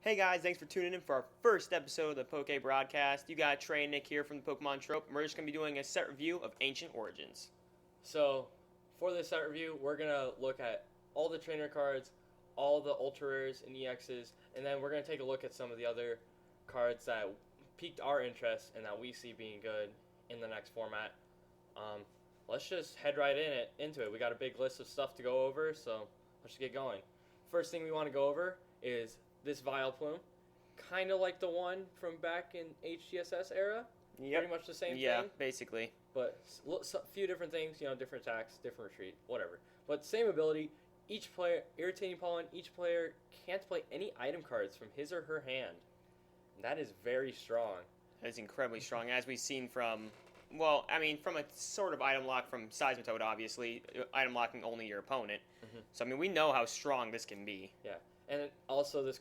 Hey guys, thanks for tuning in for our first episode of the PokéBroadcast. You got Trey and Nick here from the Pokemon Troupe, and we're just going to be doing a set review of Ancient Origins. So, for this set review, we're going to look at all the trainer cards, all the Ultra Rares and EXs, and then we're going to take a look at some of the other cards that piqued our interest and that we see being good in the next format. Let's just head right into it. We got a big list of stuff to go over, so let's just get going. First thing we want to go over is this Vileplume, kind of like the one from back in HGSS era. Yep. Pretty much the same thing. Yeah, basically. But a few different things, different attacks, different retreat, whatever. But same ability. Each player, Irritating Pollen, each player can't play any item cards from his or her hand. And that is very strong. That is incredibly strong, as we've seen from a sort of item lock from Seismitoad, obviously, item locking only your opponent. Mm-hmm. So, we know how strong this can be. Yeah. And also, this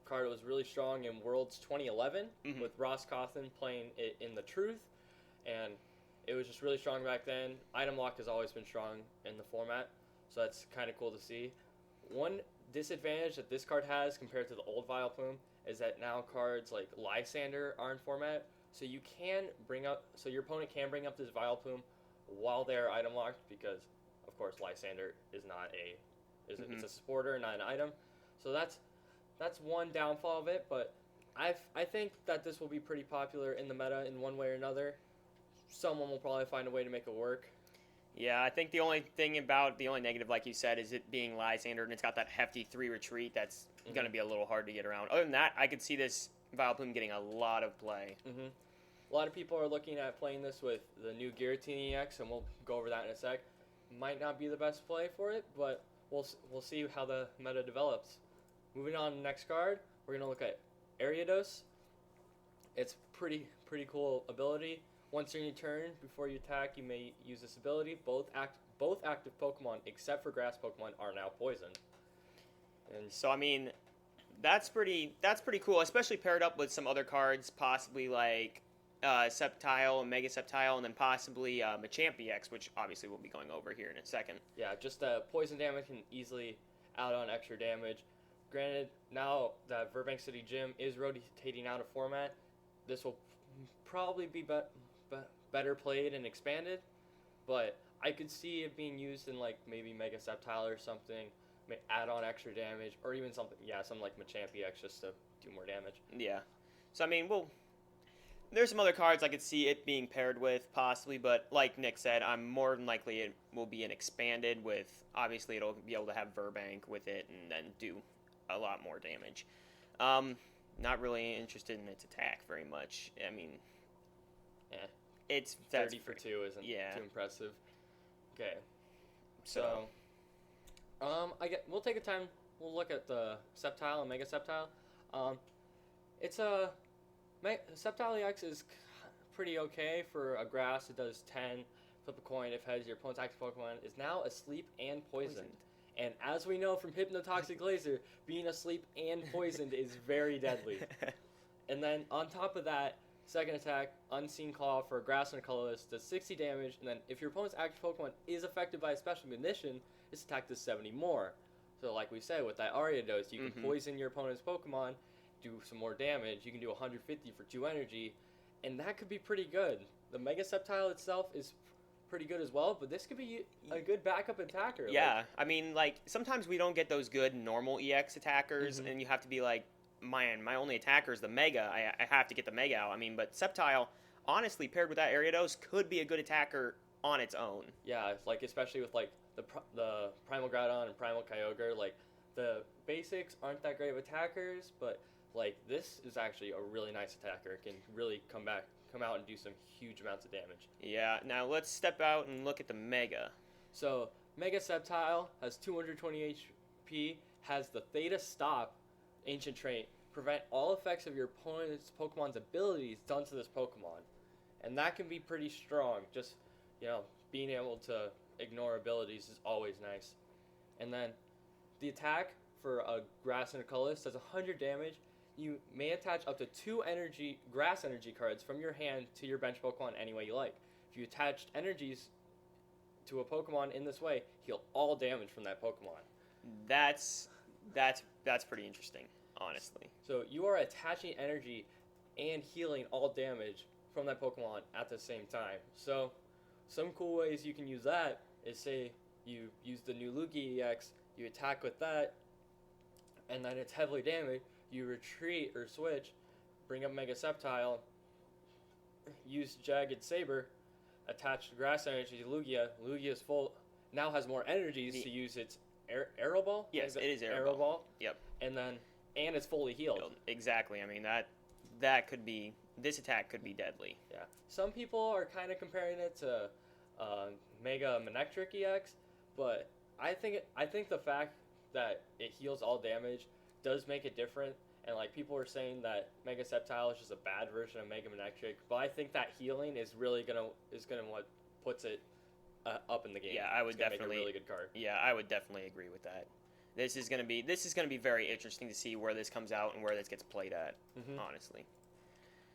card was really strong in Worlds 2011 with Ross Cawthon playing it in the Truth, and it was just really strong back then. Item lock has always been strong in the format, so that's kind of cool to see. One disadvantage that this card has compared to the old Vileplume is that now cards like Lysander are in format, so your opponent can bring up this Vileplume while they're item locked because, of course, Lysander is not it's a supporter, not an item. So that's one downfall of it, but I think that this will be pretty popular in the meta in one way or another. Someone will probably find a way to make it work. Yeah, I think the only negative, like you said, is it being Lysander, and it's got that hefty 3 retreat that's going to be a little hard to get around. Other than that, I could see this Vileplume getting a lot of play. Mm-hmm. A lot of people are looking at playing this with the new Giratina EX, and we'll go over that in a sec. Might not be the best play for it, but we'll see how the meta develops. Moving on to the next card, we're going to look at Ariados. It's pretty cool ability. Once during your turn, before you attack, you may use this ability. Both active Pokemon, except for grass Pokemon, are now poisoned. And so, that's pretty cool, especially paired up with some other cards, possibly like Sceptile and Mega Sceptile, and then possibly Machamp EX, which obviously we'll be going over here in a second. Yeah, just poison damage can easily add on extra damage. Granted, now that Burbank City Gym is rotating out of format, this will probably be better played and expanded, but I could see it being used in like maybe Mega Sceptile or something, may add on extra damage, or even something like Machamp EX just to do more damage. Yeah. So, there's some other cards I could see it being paired with, possibly, but like Nick said, I'm more than likely it will be an expanded with, obviously it'll be able to have Burbank with it and then do a lot more damage. Not really interested in its attack very much. It's 30 for 2 isn't too impressive. Okay. So, we'll take a time, we'll look at the Sceptile and Mega Sceptile. Sceptile EX is pretty okay for a grass. It does 10. Flip a coin if heads. Your opponent's active Pokemon is now asleep and poisoned. And as we know from Hypnotoxic Laser, being asleep and poisoned is very deadly. And then on top of that, second attack, Unseen Claw for grass and colorless, does 60 damage. And then if your opponent's active Pokemon is affected by a special condition, this attack does 70 more. So like we said, with that Ariados, you can poison your opponent's Pokemon, do some more damage. You can do 150 for 2 energy, and that could be pretty good. The Mega Sceptile itself is pretty good as well, but this could be a good backup attacker. Yeah, sometimes we don't get those good normal EX attackers, and you have to be like, man, my only attacker is the Mega. I have to get the Mega out. But Sceptile, honestly, paired with that Ariados, could be a good attacker on its own. Yeah, especially with the Primal Groudon and Primal Kyogre, the basics aren't that great of attackers, but this is actually a really nice attacker. It can really come out and do some huge amounts of damage. Yeah, now let's step out and look at the Mega. So, Mega Sceptile has 220 HP, has the Theta Stop ancient trait, prevent all effects of your opponent's Pokemon's abilities done to this Pokemon. And that can be pretty strong. Just, being able to ignore abilities is always nice. And then, the attack for a grass and a colorless does 100 damage. You may attach up to 2 grass energy cards from your hand to your bench Pokemon any way you like. If you attached energies to a Pokemon in this way, heal all damage from that Pokemon. That's pretty interesting. honestly. So you are attaching energy and healing all damage from that Pokemon at the same time. So some cool ways you can use that is, say you use the new Lugia EX, you attack with that, and then it's heavily damaged, you retreat or switch, bring up Mega Sceptile, use Jagged Saber, attach Grass Energy to Lugia. Lugia's full, now has more energies to use its Arrow Ball? Yes, it is Arrow Ball. Yep. And it's fully healed. Exactly. I mean, that could be, this attack could be deadly. Yeah. Some people are kind of comparing it to Mega Manectric EX, but I think the fact that it heals all damage does make it different. And like people are saying that Mega Sceptile is just a bad version of Mega Manectric, but I think that healing is really gonna what puts it up in the game. Yeah, I would definitely make a really good card. Yeah, I would definitely agree with that. This is gonna be very interesting to see where this comes out and where this gets played at. Honestly.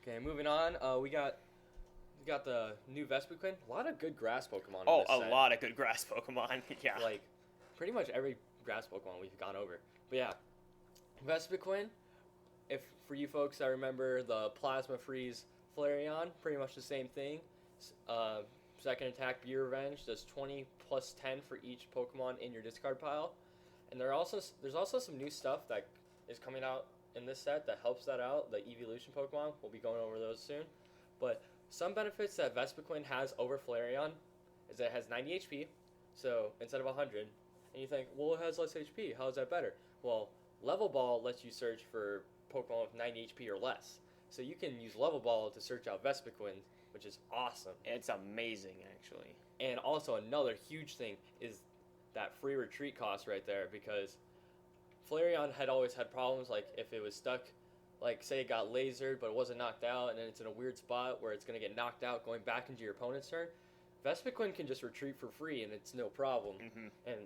Okay, moving on. We got the new Vespiquen. A lot of good grass Pokemon. Oh, a lot of good grass Pokemon. Yeah. Like pretty much every grass Pokemon we've gone over. But yeah, Vespiquen. If for you folks that remember the Plasma Freeze Flareon, pretty much the same thing. Second attack, Be Revenge, does 20 plus 10 for each Pokemon in your discard pile. And there's also some new stuff that is coming out in this set that helps that out. The Evolution Pokemon, we'll be going over those soon. But some benefits that Vespiquen has over Flareon is that it has 90 HP, so instead of 100. And you think, well, it has less HP. How is that better? Well, Level Ball lets you search for Pokemon with 90 HP or less. So you can use Level Ball to search out Vespiquen, which is awesome. It's amazing, actually. And also another huge thing is that free retreat cost right there, because Flareon had always had problems, like if it was stuck, like say it got lasered but it wasn't knocked out and then it's in a weird spot where it's going to get knocked out going back into your opponent's turn. Vespiquen can just retreat for free and it's no problem. And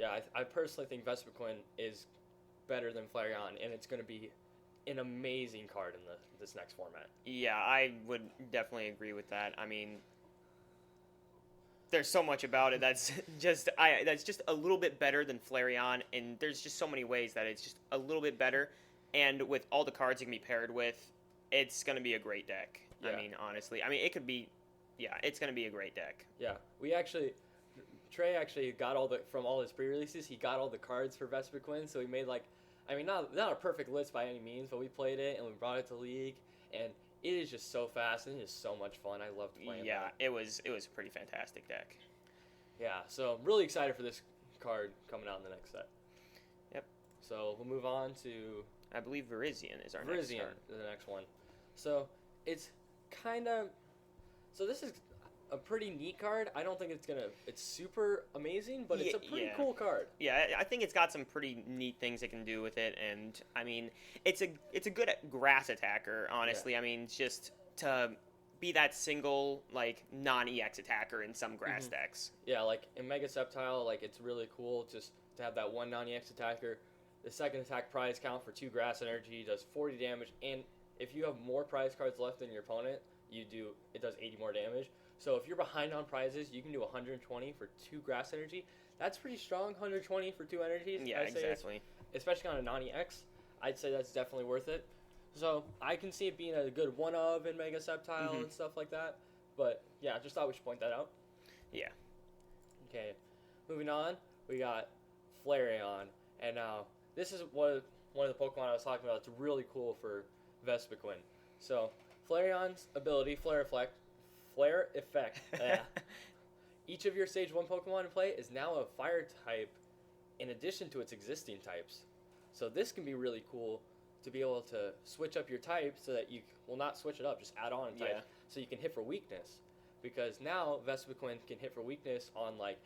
I personally think Vespiquen is better than Flareon, and it's going to be an amazing card in this next format. Yeah, I would definitely agree with that. I mean, there's so much about it that's just a little bit better than Flareon, and there's just so many ways that it's just a little bit better. And with all the cards it can be paired with, it's going to be a great deck. Yeah. I mean, honestly, it's going to be a great deck. Yeah, Trey actually got from all his pre-releases, he got all the cards for Vespiquen, so he made not a perfect list by any means, but we played it and we brought it to League, and it is just so fast and it is so much fun. I loved playing it. Yeah, it was a pretty fantastic deck. Yeah, so I'm really excited for this card coming out in the next set. Yep. So we'll move on to, I believe Virizion is our next card. Virizion is the next one. So it's this is a pretty neat card. I don't think it's super amazing, but it's a pretty cool card. Yeah, I think it's got some pretty neat things it can do with it, and I mean, it's a good grass attacker, honestly. Yeah. I mean, just to be that single, like, non-EX attacker in some grass decks. Yeah, like in Mega Sceptile, like, it's really cool just to have that one non-EX attacker. The second attack prize count for 2 grass energy does 40 damage, and if you have more prize cards left than your opponent, it does 80 more damage. So if you're behind on prizes, you can do 120 for 2 grass energy. That's pretty strong, 120 for 2 energies. Yeah, exactly. Especially on a non-EX, I'd say that's definitely worth it. So I can see it being a good one-of in Mega Sceptile and stuff like that. But yeah, just thought we should point that out. Yeah. Okay, moving on, we got Flareon. And now, this is one of the Pokemon I was talking about. It's really cool for Vespiquen. So Flareon's ability, Flare Effect. Each of your Stage 1 Pokemon in play is now a Fire type in addition to its existing types. So this can be really cool to be able to switch up your type so that you will not switch it up, just add on a type so you can hit for weakness. Because now Vespiquen can hit for weakness on like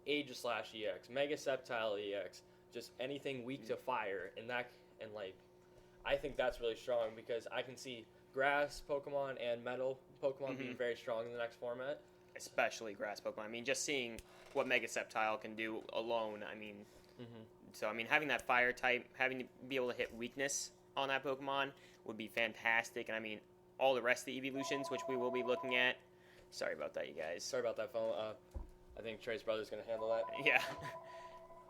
Aegislash-EX, Mega Sceptile-EX, just anything weak to fire, and I think that's really strong because I can see grass Pokemon and metal Pokemon being very strong in the next format. Especially grass Pokemon. I mean, just seeing what Mega Sceptile can do alone, I mean... So, I mean, having that fire type, having to be able to hit weakness on that Pokemon would be fantastic. And, I mean, all the rest of the evolutions, which we will be looking at... Sorry about that, you guys. Sorry about that phone. I think Trey's brother's going to handle that. Yeah.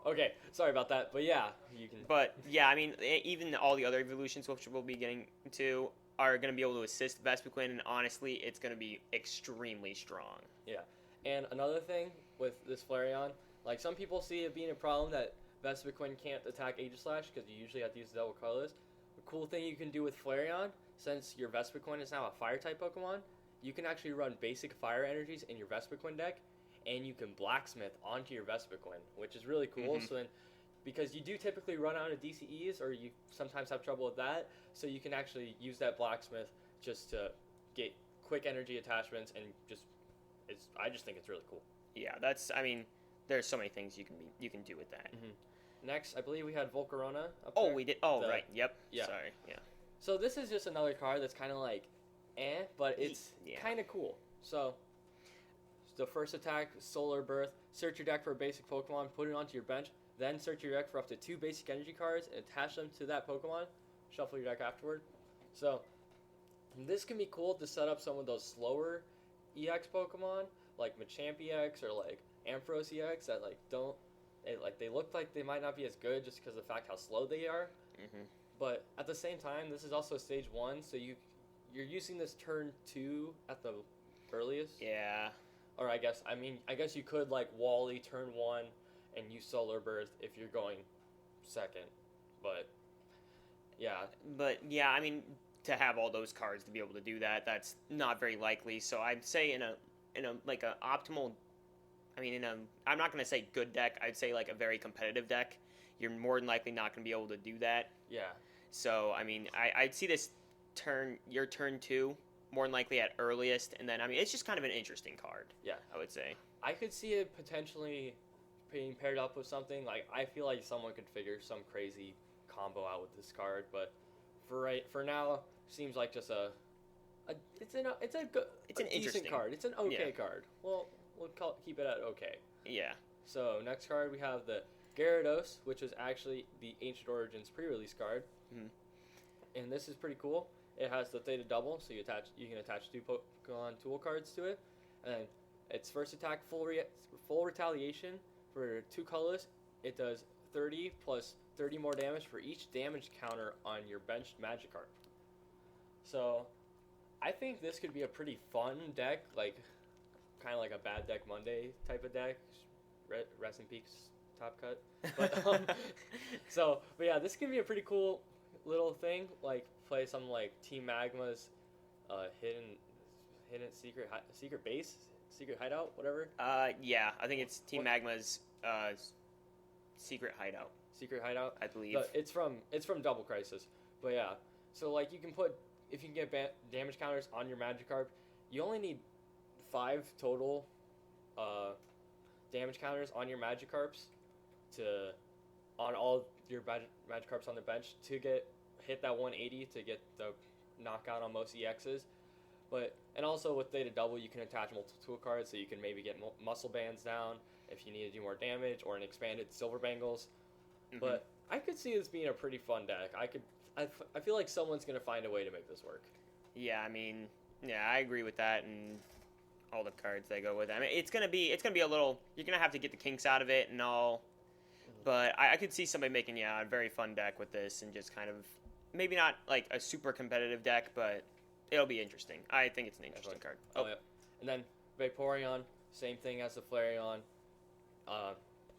Okay, sorry about that, but yeah, you can. But yeah, I mean, even all the other evolutions, which we'll be getting to, are going to be able to assist Vespiquen, and honestly, it's going to be extremely strong. Yeah, and another thing with this Flareon, like some people see it being a problem that Vespiquen can't attack Aegislash because you usually have to use double colorless. The cool thing you can do with Flareon, since your Vespiquen is now a fire type Pokemon, you can actually run basic fire energies in your Vespiquen deck, and you can blacksmith onto your Vespiquen, which is really cool. So then, because you do typically run out of DCEs, or you sometimes have trouble with that, so you can actually use that blacksmith just to get quick energy attachments, and I just think it's really cool. Yeah, that's, I mean, there's so many things you can do with that. Next, I believe we had Volcarona up Oh, there. we did. Oh, right. Yep. Yeah. Sorry. Yeah. So this is just another card that's kind of like, but it's kind of cool. So the first attack, Solar Birth. Search your deck for a basic Pokemon, put it onto your bench, then search your deck for up to 2 basic energy cards and attach them to that Pokemon. Shuffle your deck afterward. So this can be cool to set up some of those slower EX Pokemon, like Machamp EX or like Ampharos EX that they look like they might not be as good just because of the fact how slow they are. But at the same time, this is also stage 1, so you're using this turn 2 at the earliest. Yeah. Or I guess you could like Wally turn 1 and use Solar Burst if you're going second. But yeah, I mean, to have all those cards to be able to do that, that's not very likely. So I'd say in a like a optimal, I'm not going to say good deck. I'd say like a very competitive deck. You're more than likely not going to be able to do that. Yeah. So I mean, I'd see this your turn 2 more than likely at earliest, and then it's just kind of an interesting card. Yeah, I would say. I could see it potentially being paired up with something like I feel like someone could figure some crazy combo out with this card, but for now seems like just it's an interesting card. It's an okay card. Well, we'll keep it at okay. Yeah. So next card we have the Gyarados, which was actually the Ancient Origins pre-release card, and this is pretty cool. It has the Theta Double, so you can attach 2 Pokemon Tool cards to it, and its first attack, full retaliation for 2 colorless. It does 30 plus 30 more damage for each damage counter on your benched Magikarp. So, I think this could be a pretty fun deck, like kind of like a Bad Deck Monday type of deck. Rest in peace, Top Cut. But yeah, this could be a pretty cool little thing. Like play something like Team Magma's hidden secret base, secret hideout, whatever. Yeah, I think it's Team Magma's secret hideout. Secret hideout, I believe. But it's from Double Crisis. But yeah, so like you can get damage counters on your Magikarp. You only need 5 total damage counters on your Magikarps on all your Magikarps on the bench to hit that 180 to get the knockout on most EXs. And also with Theta Double, you can attach multiple tool cards, so you can maybe get Muscle Bands down if you need to do more damage, or an expanded Silver Bangles. But I could see this being a pretty fun deck. I feel like someone's gonna find a way to make this work. Yeah, I agree with that, and all the cards they go with. It's gonna be a little. You're gonna have to get the kinks out of it and all. But I could see somebody making a very fun deck with this, and just kind of maybe not like a super competitive deck, but it'll be interesting. I think it's an interesting card. Oh yeah, and then Vaporeon, same thing as the Flareon.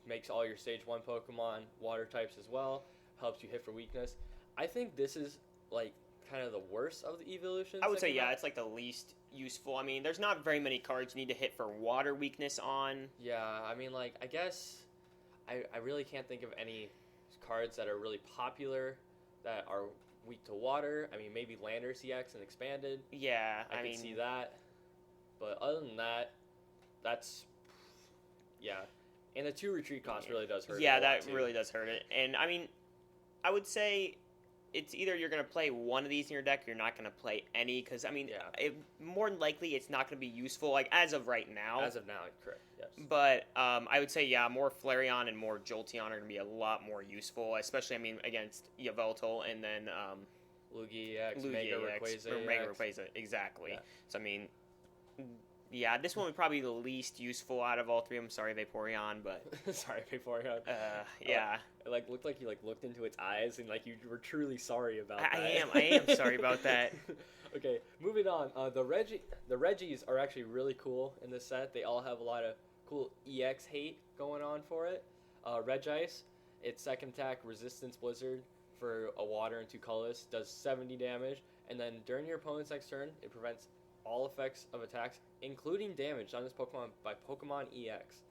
Makes all your stage 1 Pokemon water types as well. Helps you hit for weakness. I think this is like kind of the worst of the evolutions. I would say it's like the least useful. There's not very many cards you need to hit for water weakness on. Yeah, I guess I really can't think of any cards that are really popular that are weak to water. Maybe Lander CX and Expanded. Yeah, I can see that. But other than that, that's and the 2 retreat cost really does hurt. Yeah, that really does hurt it. And I would say it's either you're going to play one of these in your deck, or you're not going to play any, because more than likely it's not going to be useful, like as of right now. As of now, correct. Yes. But I would say more Flareon and more Jolteon are going to be a lot more useful, especially against Yveltal and then Lugia EX, Mega Rayquaza, exactly. Yeah. So Yeah, this one would probably be the least useful out of all three. I'm sorry, Vaporeon, but sorry, Vaporeon. Yeah. It looked like you looked into its eyes and you were truly sorry about that. I am sorry about that. Okay, moving on. The Regis are actually really cool in this set. They all have a lot of cool EX hate going on for it. Regice, its second attack, Resistance Blizzard for a water and 2 colorless, does 70 damage, and then during your opponent's next turn, it prevents all effects of attacks, including damage on this Pokemon by Pokemon EX.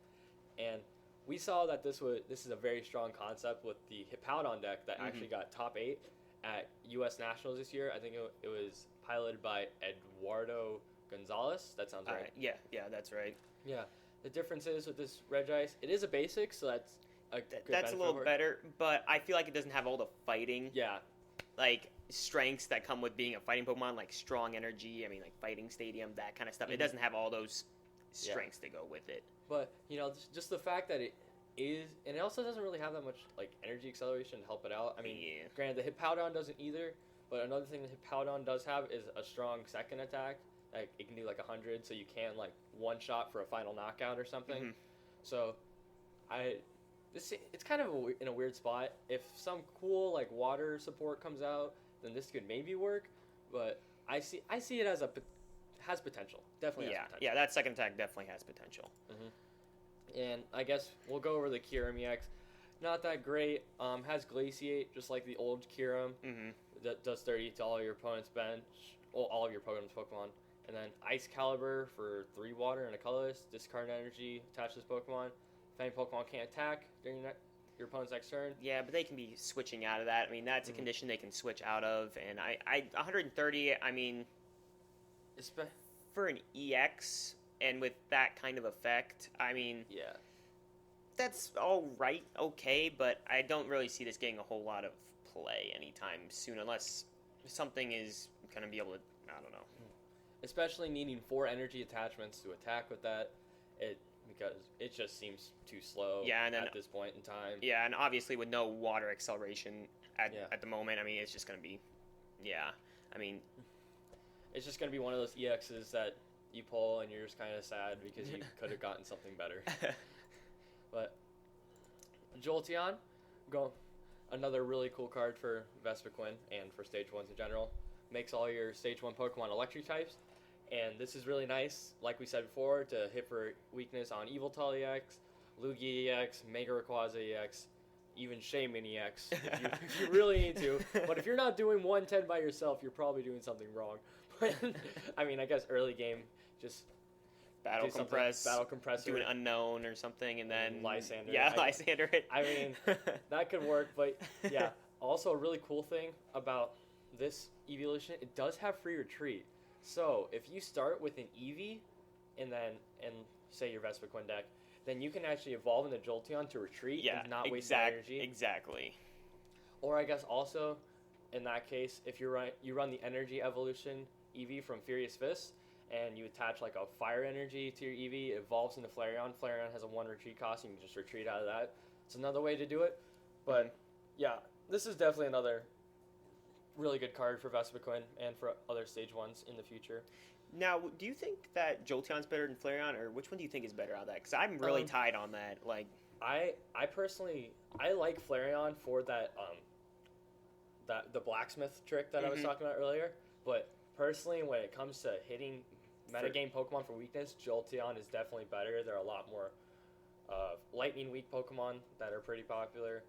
And we saw that this is a very strong concept with the Hippowdon deck that actually got top 8 at U.S. Nationals this year. I think it was piloted by Eduardo Gonzalez. That sounds right. Yeah, that's right. Yeah. The difference is with this Regice, it is a basic, so that's a little better, but I feel like it doesn't have all the fighting. Yeah. Like strengths that come with being a fighting Pokemon, like strong energy. I mean, like fighting stadium, that kind of stuff. It doesn't have all those strengths to go with it. But just the fact that it is, and it also doesn't really have that much like energy acceleration to help it out. I mean, granted, the Hippowdon doesn't either. But another thing the Hippowdon does have is a strong second attack. Like it can do like 100, so you can like one shot for a final knockout or something. So, it's kind of in a weird spot. If some cool like water support comes out, then this could maybe work. But I see it as has potential. Definitely has potential. Yeah, that second attack definitely has potential. And I guess we'll go over the Kyurem EX. Not that great. Has Glaciate just like the old Kyurem. That does 30 to all your opponent's bench, all of your Pokemon. And then Ice Caliber for 3 water and a colorless. Discard energy attached to this Pokemon. If any Pokemon can't attack during your opponent's next turn. Yeah, but they can be switching out of that. I mean, that's a condition they can switch out of. And I 130, I mean, for an EX and with that kind of effect, I mean, that's all right, okay, but I don't really see this getting a whole lot of play anytime soon unless something is going to be able to, I don't know. Especially needing 4 energy attachments to attack with that, because it just seems too slow at this point in time. Yeah, and obviously with no water acceleration at the moment, I mean, it's just going to be, I mean. It's just going to be one of those EXs that you pull and you're just kind of sad because you could have gotten something better. But Jolteon, another really cool card for Vespiquen and for Stage 1s in general. Makes all your Stage 1 Pokemon electric types. And this is really nice, like we said before, to hit for weakness on Yveltal EX, Lugia EX, Mega Rayquaza EX, even Shaymin EX, if you really need to. But if you're not doing 110 by yourself, you're probably doing something wrong. But, I mean, I guess early game, just Battle Compress, do an Unknown Unknown or something, and then Lysander. Lysander it. I mean, that could work, but yeah. Also, a really cool thing about this evolution, it does have free retreat. So if you start with an Eevee, and say your Vespiquen deck, then you can actually evolve into Jolteon to retreat and not waste energy. Exactly. Or I guess also, in that case, if you run the Energy Evolution Eevee from Furious Fist, and you attach like a fire energy to your Eevee, it evolves into Flareon. Flareon has a 1 retreat cost, you can just retreat out of that. It's another way to do it. But yeah, this is definitely another really good card for Vespiquen and for other Stage 1s in the future. Now, do you think that Jolteon's better than Flareon, or which one do you think is better out of that? Because I'm really tied on that. Like, I personally, I like Flareon for that the blacksmith trick that I was talking about earlier. But personally, when it comes to hitting metagame Pokemon for weakness, Jolteon is definitely better. There are a lot more lightning weak Pokemon that are pretty popular.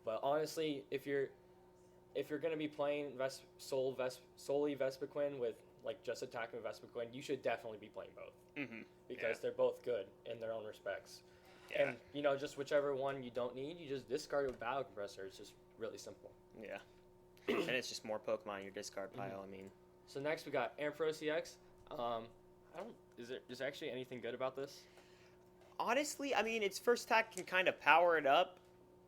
But honestly, if you're going to be playing solely Vespiquen with like just attacking Vespiquen, you should definitely be playing both because they're both good in their own respects. Yeah. And just whichever one you don't need, you just discard it with Battle Compressor. It's just really simple. Yeah, and it's just more Pokemon in your discard pile. I mean, so next we got Ampharos EX. Is there actually anything good about this? Honestly, I mean, its first attack can kind of power it up.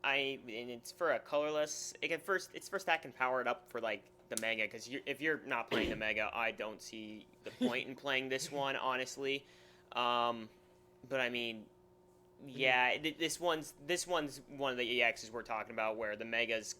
And it's for a colorless. Its first attack can power it up for like the Mega, because if you're not playing the Mega, I don't see the point in playing this one, honestly. But I mean, yeah, this one's one of the EXs we're talking about where the Mega's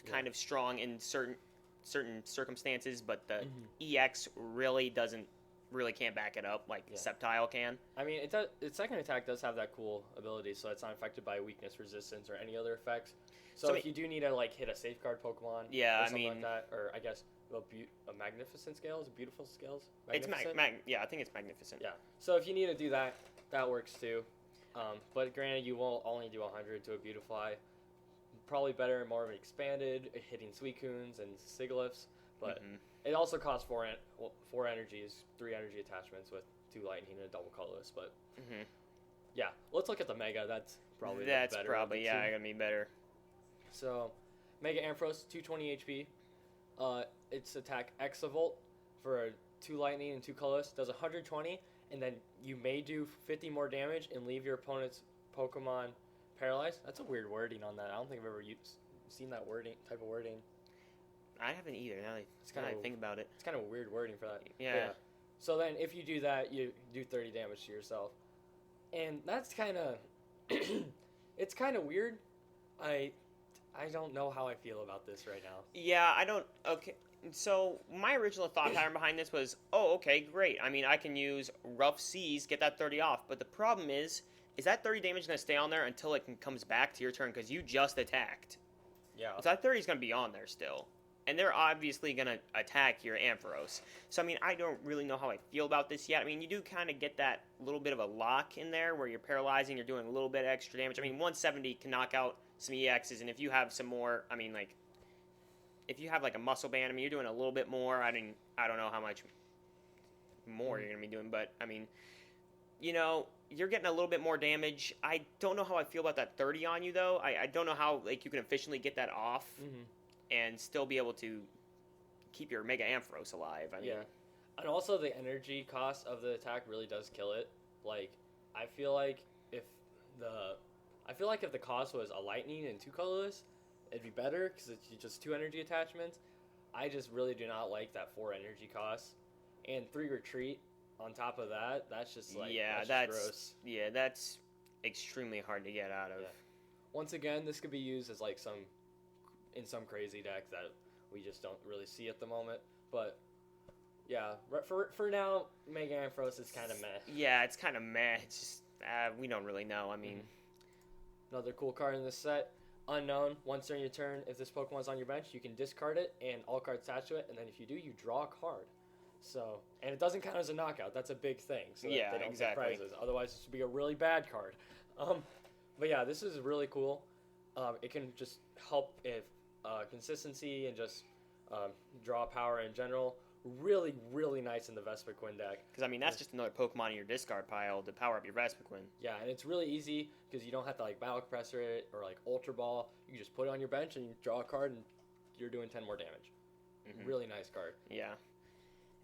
kind of strong in certain circumstances, but the EX really doesn't really can't back it up like Sceptile can. I mean, its second attack does have that cool ability, so it's not affected by weakness, resistance, or any other effects. So if you do need to like hit a safeguard Pokemon, or something like that, or I guess a Magnificent Scales, Beautiful Scales. Magnificent? I think it's Magnificent. Yeah. So if you need to do that, that works too. But granted, you will only do 100 to a Beautifly. Probably better and more of an expanded, hitting Suicunes and Sigilyphs, but it also costs 4 energies, 3 energy attachments with 2 lightning and a double colorless. But yeah, let's look at the Mega. That's probably gonna be better. So, Mega Ampharos, 220 HP. Its attack Exavolt for 2 lightning and 2 colorless does 120, and then you may do 50 more damage and leave your opponent's Pokemon paralyzed. That's a weird wording on that. I don't think I've ever seen that type of wording. I haven't either. Now that I think about it, it's kind of a weird wording for that. Yeah. So then, if you do that, you do 30 damage to yourself, and that's kind of it's kind of weird. I don't know how I feel about this right now. Yeah, I don't. Okay, so my original thought pattern behind this was, okay, great. I mean, I can use Rough Seas, get that 30 off, but the problem is that 30 damage going to stay on there until it comes back to your turn because you just attacked. Yeah. So that 30 is going to be on there still. And they're obviously going to attack your Ampharos. So, I mean, I don't really know how I feel about this yet. I mean, you do kind of get that little bit of a lock in there where you're paralyzing, you're doing a little bit of extra damage. I mean, 170 can knock out some EXs, and if you have some more, I mean, like, if you have, like, a Muscle Band, I mean, you're doing a little bit more. I don't know how much more you're going to be doing, but, I mean, you know, you're getting a little bit more damage. I don't know how I feel about that 30 on you, though. I don't know how, like, you can efficiently get that off. And still be able to keep your Mega Ampharos alive. I mean, and also the energy cost of the attack really does kill it. Like, I feel like if the cost was a lightning and 2 colorless, it'd be better because it's just 2 energy attachments. I just really do not like that 4 energy cost and 3 retreat on top of that. That's just like that's gross. Yeah, that's extremely hard to get out of. Yeah. Once again, this could be used as like in some crazy deck that we just don't really see at the moment. But yeah, for now, Mega Ampharos is kind of meh. Yeah, it's kind of meh. It's just we don't really know. I mean, another cool card in this set, Unknown. Once during your turn, if this Pokemon's on your bench, you can discard it and all cards attached to it. And then if you do, you draw a card. So, and it doesn't count as a knockout. That's a big thing. So yeah, they don't exactly. Get prizes. Otherwise, this would be a really bad card. But yeah, this is really cool. It can just help if consistency and just draw power in general. Really, really nice in the Vespiquen deck. Because, I mean, that's just another Pokemon in your discard pile to power up your Vespiquen. Yeah, and it's really easy because you don't have to, like, Battle Compressor it or, like, Ultra Ball. You can just put it on your bench and you draw a card and you're doing 10 more damage. Really nice card. Yeah.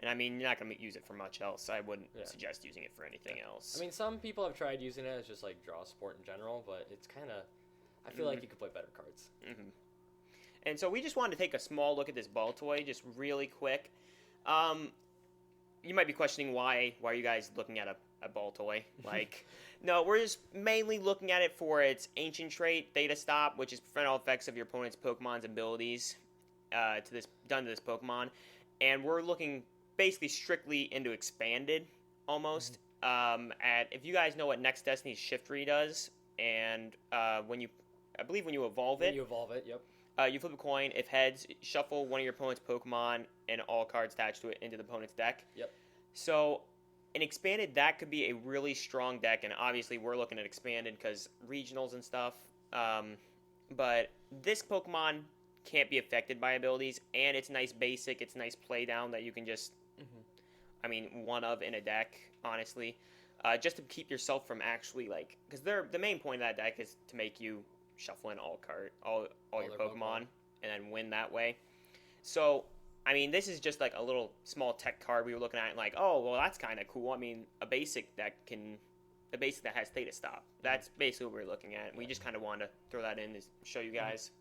And, I mean, you're not going to use it for much else. I wouldn't suggest using it for anything else. I mean, some people have tried using it as just, like, draw support in general, but it's kind of... I feel like you could play better cards. And so we just wanted to take a small look at this ball toy, just really quick. You might be questioning why are you guys looking at a ball toy? Like, no, we're just mainly looking at it for its ancient trait, Theta Stop, which is prevent all effects of your opponent's Pokemon's abilities done to this Pokemon. And we're looking basically strictly into expanded, almost. If you guys know what Next Destiny's Shiftry does, and when you evolve it. When you evolve it, yep. You flip a coin. If heads, shuffle one of your opponent's Pokemon and all cards attached to it into the opponent's deck. Yep. So, an expanded, that could be a really strong deck, and obviously we're looking at expanded because regionals and stuff. But this Pokemon can't be affected by abilities, and it's nice basic. It's nice play down that you can just, one of in a deck, honestly. Just to keep yourself from actually, like, because the main point of that deck is to make you shuffle in all your Pokemon and then win that way. So, I mean, this is just like a little small tech card we were looking at and like, oh, well, that's kind of cool. I mean, a basic that has Theta Stop. That's basically what we're looking at. We just kind of wanted to throw that in to show you guys.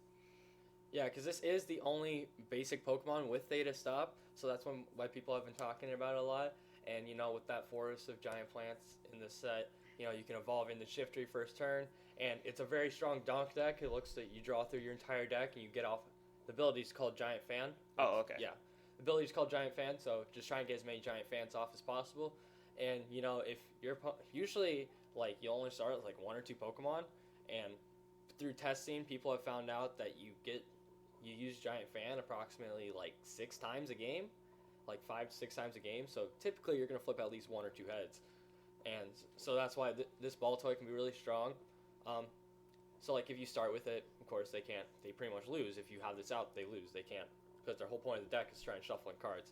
Yeah, because this is the only basic Pokemon with Theta Stop, so that's why people have been talking about it a lot. And, with that forest of giant plants in the set, you can evolve into Shiftry first turn. And it's a very strong donk deck. It looks that you draw through your entire deck and you get off. The ability is called Giant Fan. Oh, okay. Yeah. ability is called Giant Fan, so just try and get as many Giant Fans off as possible. And, if you're usually, you only start with, 1 or 2 Pokemon, and through testing, people have found out that you use Giant Fan approximately, 6 times a game, 5 to 6 times a game, so typically you're going to flip at least 1 or 2 heads. And so that's why this ball toy can be really strong. So, if you start with it, of course, they pretty much lose. If you have this out, they lose. They can't, because their whole point of the deck is trying to shuffle in cards.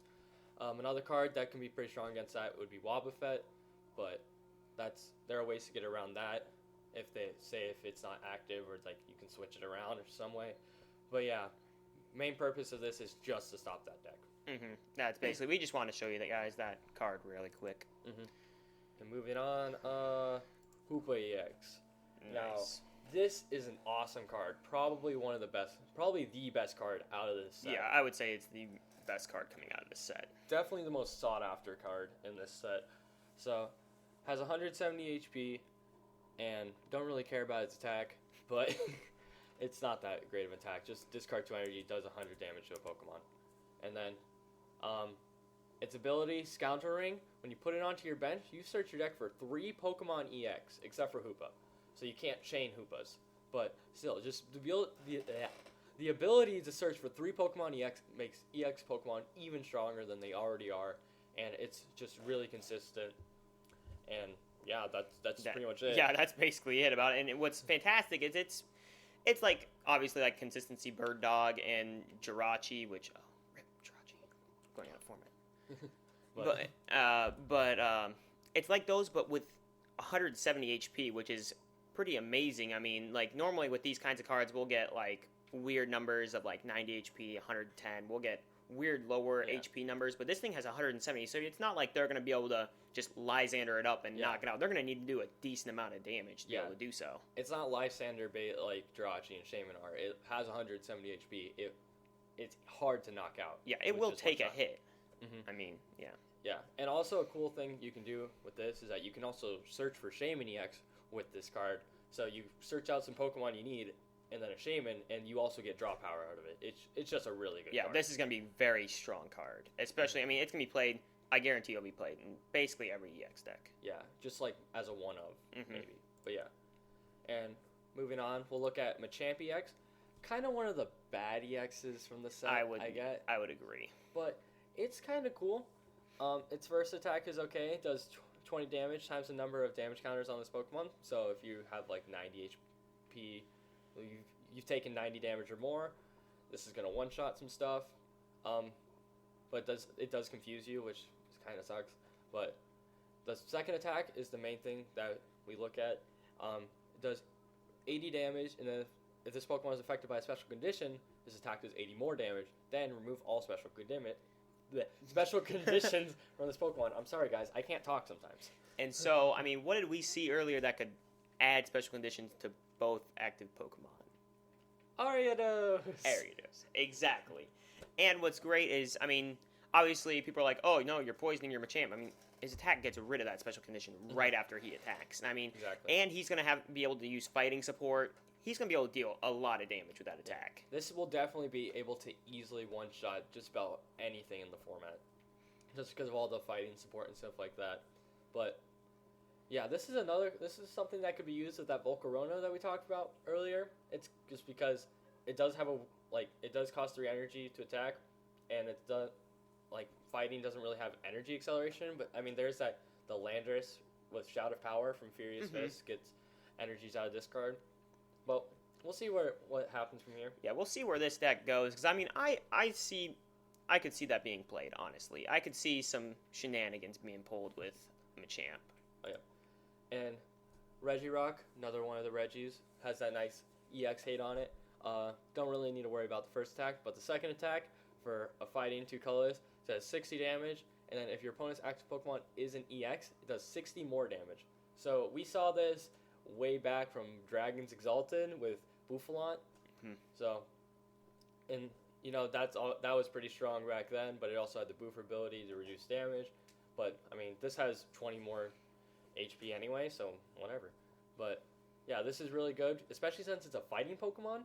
Another card that can be pretty strong against that would be Wobbuffet, but there are ways to get around that if it's not active, or you can switch it around or some way. But yeah, main purpose of this is just to stop that deck. Mm-hmm. That's basically, we just want to show you that card really quick. Mm-hmm. And moving on, Hoopa EX. Nice. Now, this is an awesome card. Probably the best card out of this set. Yeah, I would say it's the best card coming out of this set. Definitely the most sought after card in this set. So, has 170 HP, and don't really care about its attack, but it's not that great of an attack. Just discard 2 energy, does 100 damage to a Pokemon. And then, its ability, Scoundrel Ring, when you put it onto your bench, you search your deck for 3 Pokemon EX, except for Hoopa. So you can't chain Hoopas. But still, just the ability to search for 3 Pokemon EX makes EX Pokemon even stronger than they already are. And it's just really consistent. And yeah, that's pretty much it. Yeah, that's basically it about it. And what's fantastic is it's obviously consistency Bird Dog and Jirachi, which rip Jirachi, going out of format. but it's like those, but with 170 HP, which is pretty amazing. I mean, normally with these kinds of cards, we'll get weird numbers of 90 HP, 110. We'll get weird lower HP numbers, but this thing has 170, so it's not like they're going to be able to just Lysander it up and knock it out. They're going to need to do a decent amount of damage to be able to do so. It's not Lysander bait like Jirachi and Shaman are. It has 170 HP. It's hard to knock out. Yeah, it will take a hit. Mm-hmm. I mean, yeah. Yeah, and also a cool thing you can do with this is that you can also search for Shaman EX with this card. So you search out some Pokemon you need, and then a Shaman, and you also get draw power out of it. It's just a really good card. Yeah, this is going to be a very strong card. Especially, I mean, it's going to be played, I guarantee it'll be played in basically every EX deck. Yeah, just as a one-of, maybe. But yeah. And moving on, we'll look at Machamp EX. Kind of one of the bad EXs from the set, I would agree. But it's kind of cool. Its first attack is okay. It does 20 damage times the number of damage counters on this Pokemon. So if you have 90 HP, you've taken 90 damage or more, this is going to one-shot some stuff. But it does confuse you, which kind of sucks. But the second attack is the main thing that we look at. It does 80 damage, and then if this Pokemon is affected by a special condition, this attack does 80 more damage. Then remove all special conditions from this Pokemon. I'm sorry, guys. I can't talk sometimes. And so, I mean, what did we see earlier that could add special conditions to both active Pokemon? Ariados. Exactly. And what's great is, I mean, obviously people are like, oh, no, you're poisoning your Machamp. I mean, his attack gets rid of that special condition right after he attacks. I mean, exactly. And he's going to be able to use fighting support. He's going to be able to deal a lot of damage with that attack. This will definitely be able to easily one-shot just about anything in the format. Just because of all the fighting support and stuff like that. But, yeah, this is something that could be used with that Volcarona that we talked about earlier. It's just because it does have it does cost 3 energy to attack, and it does, fighting doesn't really have energy acceleration, but, I mean, there's the Landorus with Shout of Power from Furious Fist gets energies out of discard. But we'll see what happens from here. Yeah, we'll see where this deck goes, because, I mean, I could see that being played, honestly. I could see some shenanigans being pulled with Machamp. Oh, yeah. And Regirock, another one of the Regis, has that nice EX hate on it. Don't really need to worry about the first attack, but the second attack for a fighting 2 colorless does 60 damage, and then if your opponent's active Pokemon is an EX, it does 60 more damage. So we saw this way back from Dragon's Exalted with Bouffalant. So, and that was pretty strong back then, but it also had the Boofer ability to reduce damage. But I mean, this has 20 more HP anyway, so whatever. But yeah, this is really good, especially since it's a fighting Pokemon.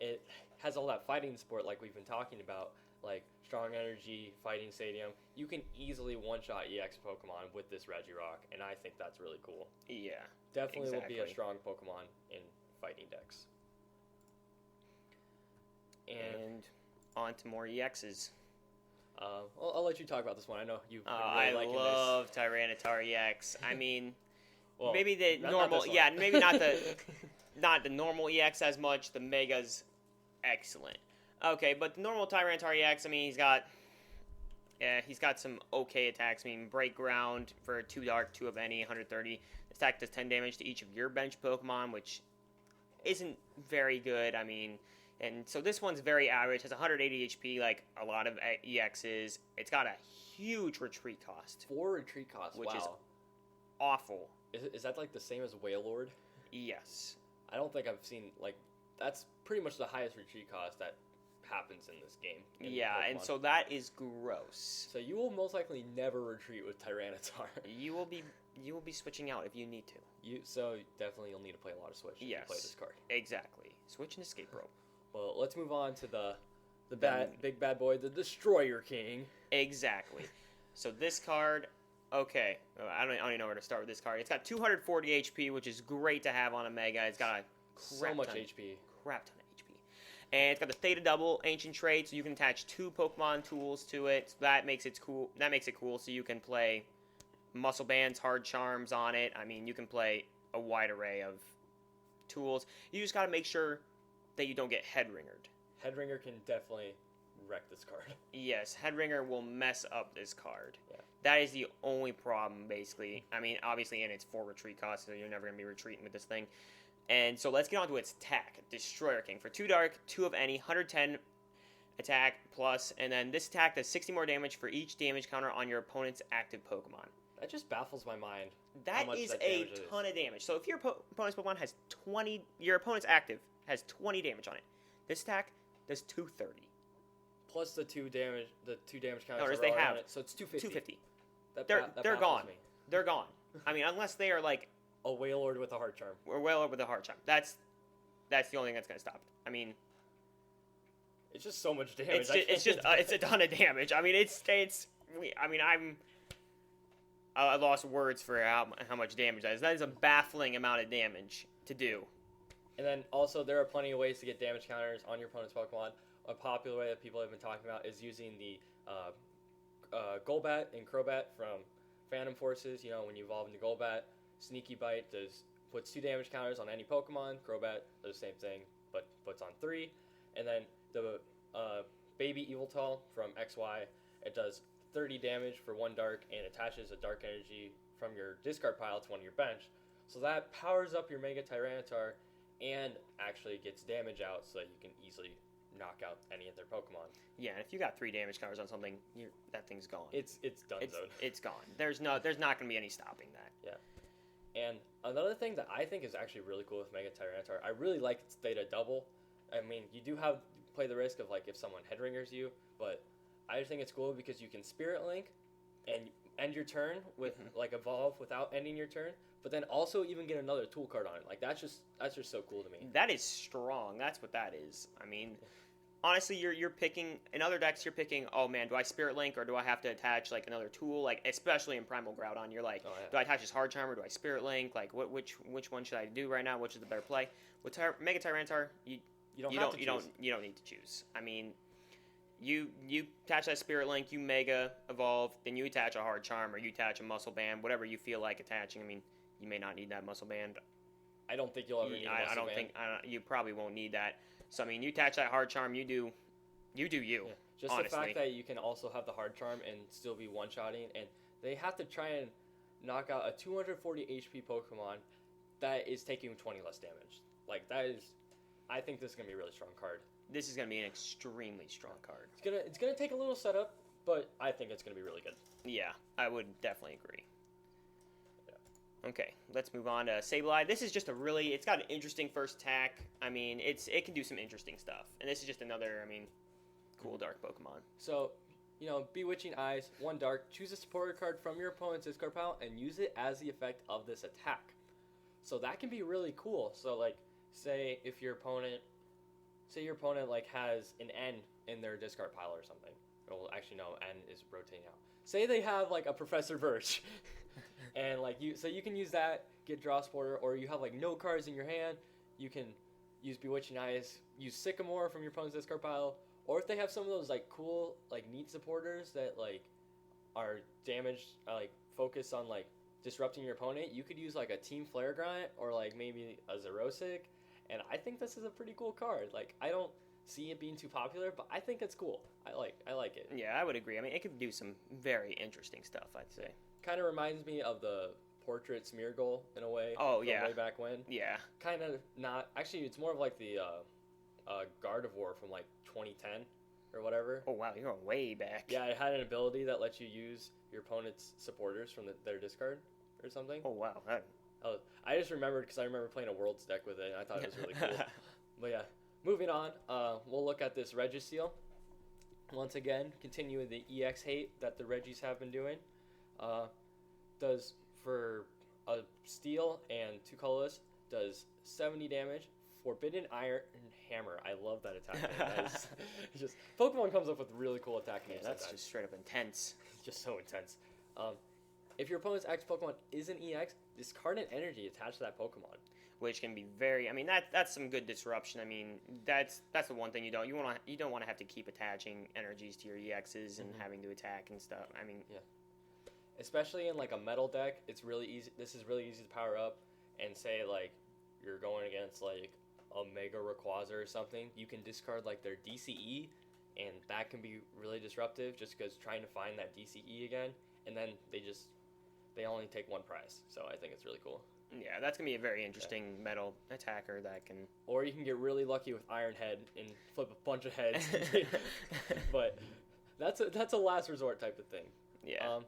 it has all that fighting support like we've been talking about, like strong energy, fighting stadium. You can easily one-shot EX Pokemon with this Regirock, and I think that's really cool. Yeah. Definitely exactly. will be a strong Pokemon in fighting decks. And on to more EXs. I'll let you talk about this one. I know you've been I really liking love Tyranitar EX. I mean, well, maybe the normal, maybe not the normal EX as much. The Mega's excellent. Okay, but the normal Tyranitar EX, I mean, he's got some okay attacks. I mean, Break Ground for 2 Dark, 2 of any, 130. This attack does 10 damage to each of your bench Pokemon, which isn't very good. I mean, and so this one's very average. Has 180 HP, like a lot of EXs. It's got a huge retreat cost. 4 retreat costs, which wow. is awful. Is that like the same as Wailord? Yes. I don't think I've seen, like, that's pretty much the highest retreat cost that happens in this game. Yeah, Pokemon. and so that is gross. So you will most likely never retreat with Tyranitar. You will be switching out if you need to. So definitely you'll need to play a lot of Switch if you play this card. Exactly. Switch and Escape Rope. Well, let's move on to the big bad boy, the Destroyer King. Exactly. So this card, okay, I don't even know where to start with this card. It's got 240 HP, which is great to have on a Mega. It's got a so much HP. Crap ton of HP. And it's got the Theta Double Ancient Trait, so you can attach 2 Pokemon tools to it. So that makes it cool. So you can play Muscle Bands, Hard Charms on it. I mean, you can play a wide array of tools. You just got to make sure that you don't get Headringered. Headringer can definitely wreck this card. Yes, Headringer will mess up this card. Yeah. That is the only problem, basically. I mean, obviously, and it's 4 retreat costs, so you're never going to be retreating with this thing. And so let's get on to its attack. Destroyer King. For 2 Dark, 2 of any, 110 attack plus, and then this attack does 60 more damage for each damage counter on your opponent's active Pokemon. That just baffles my mind. That is a ton of damage. So if your opponent's Pokemon has 20, your opponent's active has 20 damage on it. This attack does 230. Plus the 2 damage counters they have. on it, so it's 250. 250. They're gone. Me. They're gone. I mean, unless they are like a Wailord with a Hard Charm. Or Wailord with a Hard Charm. That's the only thing that's going to stop it. I mean, it's just so much damage. It's a ton of damage. I mean, I lost words for how much damage that is. That is a baffling amount of damage to do. And then also there are plenty of ways to get damage counters on your opponent's Pokemon. A popular way that people have been talking about is using the Golbat and Crobat from Phantom Forces. You know, when you evolve into Golbat, Sneaky Bite puts 2 damage counters on any Pokemon. Crobat does the same thing, but puts on 3. And then the Baby Eviltal from XY, it does 30 damage for 1 Dark and attaches a Dark Energy from your discard pile to one of your bench. So that powers up your Mega Tyranitar and actually gets damage out so that you can easily knock out any of their Pokemon. Yeah, and if you got 3 damage counters on something, that thing's gone. It's done. It's gone. There's not going to be any stopping that. Yeah. And another thing that I think is actually really cool with Mega Tyranitar, I really like its Theta Double. I mean, you do play the risk of like if someone Headringers you, but I just think it's cool because you can Spirit Link and end your turn with like Evolve without ending your turn, but then also even get another tool card on it. Like that's just so cool to me. That is strong. That's what that is. I mean, honestly, you're picking in other decks. You're picking, oh man, do I Spirit Link or do I have to attach like another tool? Like especially in Primal Groudon, you're like, do I attach his Hard Charm or do I Spirit Link? Like which one should I do right now? Which is the better play? With Mega Tyranitar, you don't need to choose. I mean, you attach that Spirit Link, you Mega Evolve, then you attach a Hard Charm or you attach a Muscle Band, whatever you feel like attaching. I mean, you may not need that Muscle Band. I don't think you'll ever need a Muscle Band. You probably won't need that. So I mean, you attach that Hard Charm, you do you. Yeah. Just honestly. The fact that you can also have the Hard Charm and still be one-shotting, and they have to try and knock out a 240 HP Pokemon that is taking 20 less damage. Like that is, I think this is gonna be a really strong card. This is gonna be an extremely strong card. It's gonna take a little setup, but I think it's gonna be really good. Yeah, I would definitely agree. Okay, let's move on to Sableye. This is just it's got an interesting first attack. I mean, it can do some interesting stuff. And this is just another, cool dark Pokemon. So, Bewitching Eyes, 1 Dark, choose a supporter card from your opponent's discard pile and use it as the effect of this attack. So that can be really cool. So, like, say if your opponent say your opponent like has an N in their discard pile or something. Well, actually no, N is rotating out. Say they have like a Professor Birch, and like you can use that, get draw supporter, or you have like no cards in your hand, you can use Bewitching Eyes, use Sycamore from your opponent's discard pile, or if they have some of those like cool like neat supporters that like are damaged, like focus on like disrupting your opponent, you could use like a Team Flare Grunt or like maybe a Xerosic, and I think this is a pretty cool card. Like I don't see it being too popular, but I think it's cool. I like it. Yeah, I would agree. I mean, it could do some very interesting stuff, I'd say. Kind of reminds me of the Portrait Smeargle in a way. Oh, from yeah. way back when. Yeah. Kind of not. Actually, it's more of like the Gardevoir from like 2010 or whatever. Oh, wow, you're going way back. Yeah, it had an ability that lets you use your opponent's supporters from their discard or something. Oh, wow. I just remembered because I remember playing a Worlds deck with it, and I thought it was really cool. But yeah, moving on, we'll look at this Regiseal. Once again, continuing the EX hate that the Regis have been doing. Does for a steel and 2 colorless, does 70 damage. Forbidden Iron Hammer. I love that attack. It's just Pokemon comes up with really cool attack names. Yeah, that's just straight up intense. It's just so intense. If your opponent's X Pokemon is an EX, discard an energy attached to that Pokemon. Which can be very. I mean, that's some good disruption. I mean, that's the one thing you don't want to have to keep attaching energies to your EXs and having to attack and stuff. I mean, yeah. Especially in like a metal deck, it's really easy. This is really easy to power up, and say like you're going against like a Mega Rayquaza or something. You can discard like their DCE, and that can be really disruptive. Just because trying to find that DCE again, and then they only take 1 prize. So I think it's really cool. Yeah, that's going to be a very interesting metal attacker that can... Or you can get really lucky with Iron Head and flip a bunch of heads. But that's a last resort type of thing. Yeah.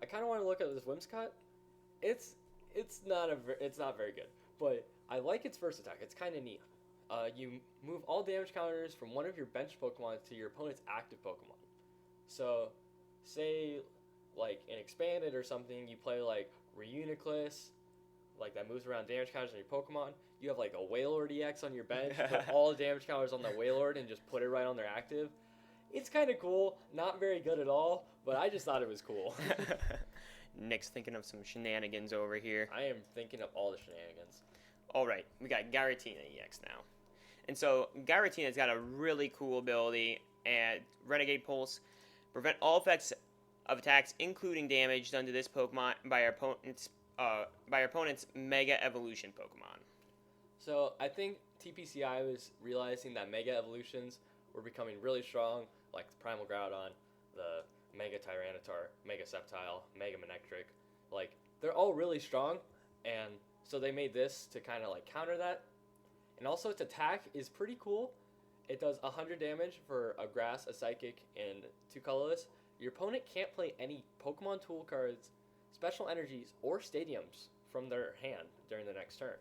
I kind of want to look at this Whimsicott. It's not very good. But I like its first attack. It's kind of neat. You move all damage counters from one of your bench Pokemon to your opponent's active Pokemon. So, say, like, in Expanded or something, you play, like, Reuniclus, like that moves around damage counters on your Pokemon. You have like a Wailord EX on your bench, put all the damage counters on the Wailord and just put it right on their active. It's kind of cool, not very good at all, but I just thought it was cool. Nick's thinking of some shenanigans over here. I am thinking of all the shenanigans. All right, we got Giratina EX now. And so Giratina's got a really cool ability, and Renegade Pulse. Prevent all effects of attacks, including damage done to this Pokemon by your opponent's Mega Evolution Pokemon. So I think TPCI was realizing that Mega Evolutions were becoming really strong, like the Primal Groudon, the Mega Tyranitar, Mega Sceptile, Mega Manectric. Like, they're all really strong, and so they made this to kind of like counter that. And also its attack is pretty cool. It does 100 damage for a Grass, a Psychic, and 2 colorless. Your opponent can't play any Pokemon tool cards, special energies, or stadiums from their hand during the next turn.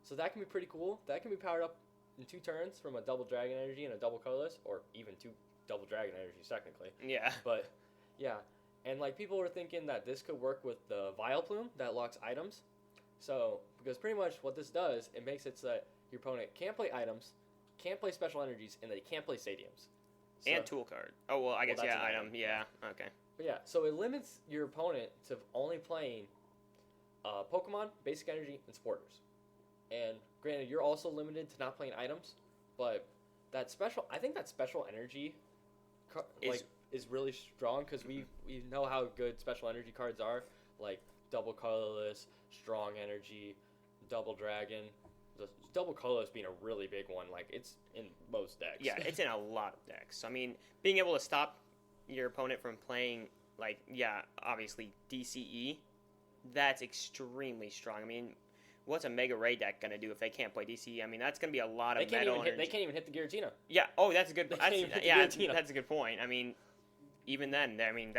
So that can be pretty cool. That can be powered up in 2 turns from a double Dragon Energy and a double colorless, or even 2 double Dragon Energies technically. Yeah. But yeah, and like people were thinking that this could work with the Vileplume that locks items. So because pretty much what this does, it makes it so that your opponent can't play items, can't play special energies, and they can't play stadiums. So, and tool card. Oh well, I guess that's yeah, an item. Yeah. Okay. But yeah, so it limits your opponent to only playing Pokemon, Basic Energy, and Sporters. And granted, you're also limited to not playing items, but I think that special energy is really strong because we know how good special energy cards are, like double colorless, strong energy, double dragon. The double colorless being a really big one, like it's in most decks. Yeah, it's in a lot of decks. I mean, being able to stop your opponent from playing, like, yeah, obviously DCE, that's extremely strong. I mean, what's a Mega Ray deck going to do if they can't play DCE? I mean, that's going to be a lot of metal energy. They can't even hit the Giratina. Yeah, oh, that's a good point. That's a good point. I mean, even then, I mean,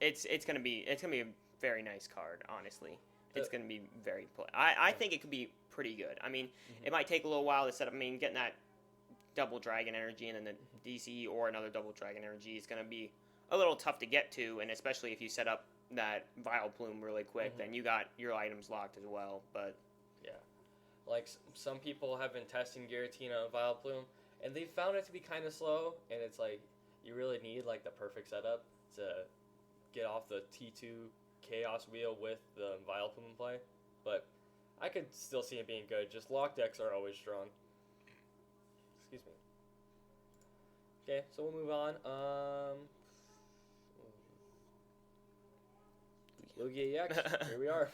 it's going to be a very nice card, honestly. It's going to be very... I think it could be pretty good. I mean, it might take a little while to set up. I mean, getting that double Dragon Energy and then the DCE or another double Dragon Energy is going to be a little tough to get to, and especially if you set up that Vileplume really quick, then you got your items locked as well. But yeah. like some people have been testing Giratina and Vileplume, and they found it to be kind of slow, and it's like you really need like the perfect setup to get off the T2 Chaos wheel with the Vileplume in play. But I could still see it being good. Just lock decks are always strong. Excuse me. Okay, so we'll move on. Lugia EX, here we are.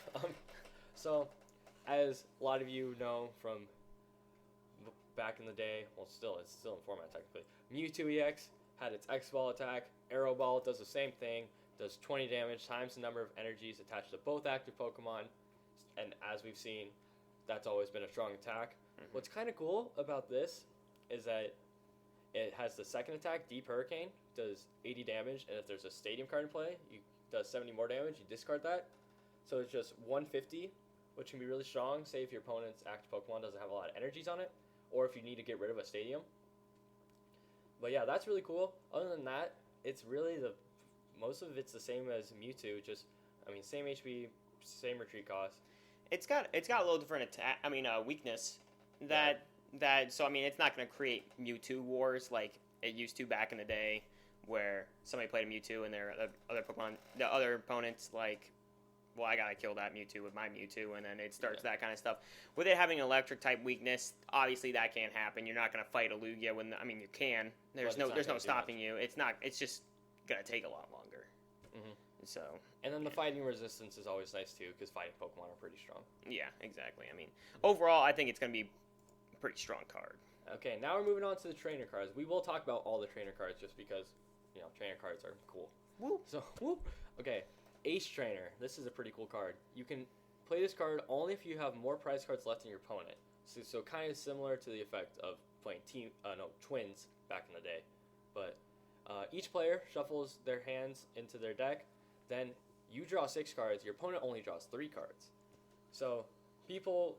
So, as a lot of you know from back in the day, well, it's still in format technically. Mewtwo EX had its X Ball attack. Arrow Ball does the same thing, does 20 damage times the number of energies attached to both active Pokemon, and as we've seen, that's always been a strong attack. Mm-hmm. What's kind of cool about this is that it has the second attack, Deep Hurricane, does 80 damage, and if there's a Stadium card in play, you does 70 more damage, you discard that. So it's just 150, which can be really strong, say if your opponent's active Pokemon doesn't have a lot of energies on it, or if you need to get rid of a Stadium. But yeah, that's really cool. Other than that, it's really most of it's the same as Mewtwo, just, same HP, same retreat cost. It's got a little different weakness so it's not going to create Mewtwo wars like it used to back in the day, where somebody played a Mewtwo and the other opponents like, well, I gotta kill that Mewtwo with my Mewtwo, and then it starts that kind of stuff. With it having an electric type weakness, obviously that can't happen. You're not gonna fight a Lugia you can. There's no stopping you. It's just gonna take a lot longer. Mm-hmm. So. And then the fighting resistance is always nice too, because fighting Pokemon are pretty strong. Yeah, exactly. Overall, I think it's gonna be a pretty strong card. Okay, now we're moving on to the trainer cards. We will talk about all the trainer cards just because, trainer cards are cool. Woo. So, whoop. Okay, Ace Trainer. This is a pretty cool card. You can play this card only if you have more prize cards left in your opponent. So kind of similar to the effect of playing Twins back in the day. But each player shuffles their hands into their deck. Then you draw 6 cards. Your opponent only draws 3 cards. So people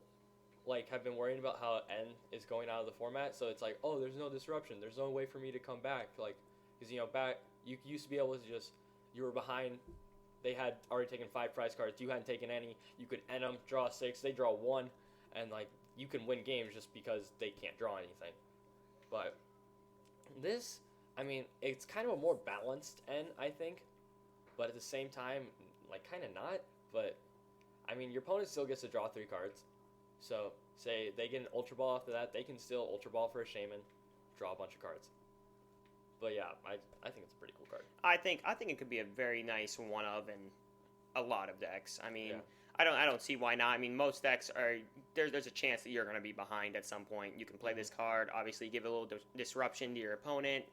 have been worrying about how N is going out of the format. So it's like, oh, there's no disruption. There's no way for me to come back. Because back you used to be able to you were behind. They had already taken 5 prize cards. You hadn't taken any. You could end them, draw 6. They draw 1, and you can win games just because they can't draw anything. But this, it's kind of a more balanced end, I think. But at the same time, kind of not. But your opponent still gets to draw 3 cards. So say they get an Ultra Ball after that, they can still Ultra Ball for a Shaman, draw a bunch of cards. But yeah, I think it's a pretty cool card. I think it could be a very nice one of in a lot of decks. Yeah. I don't see why not. Most decks are there's a chance that you're going to be behind at some point. You can play this card, obviously give a little disruption to your opponent,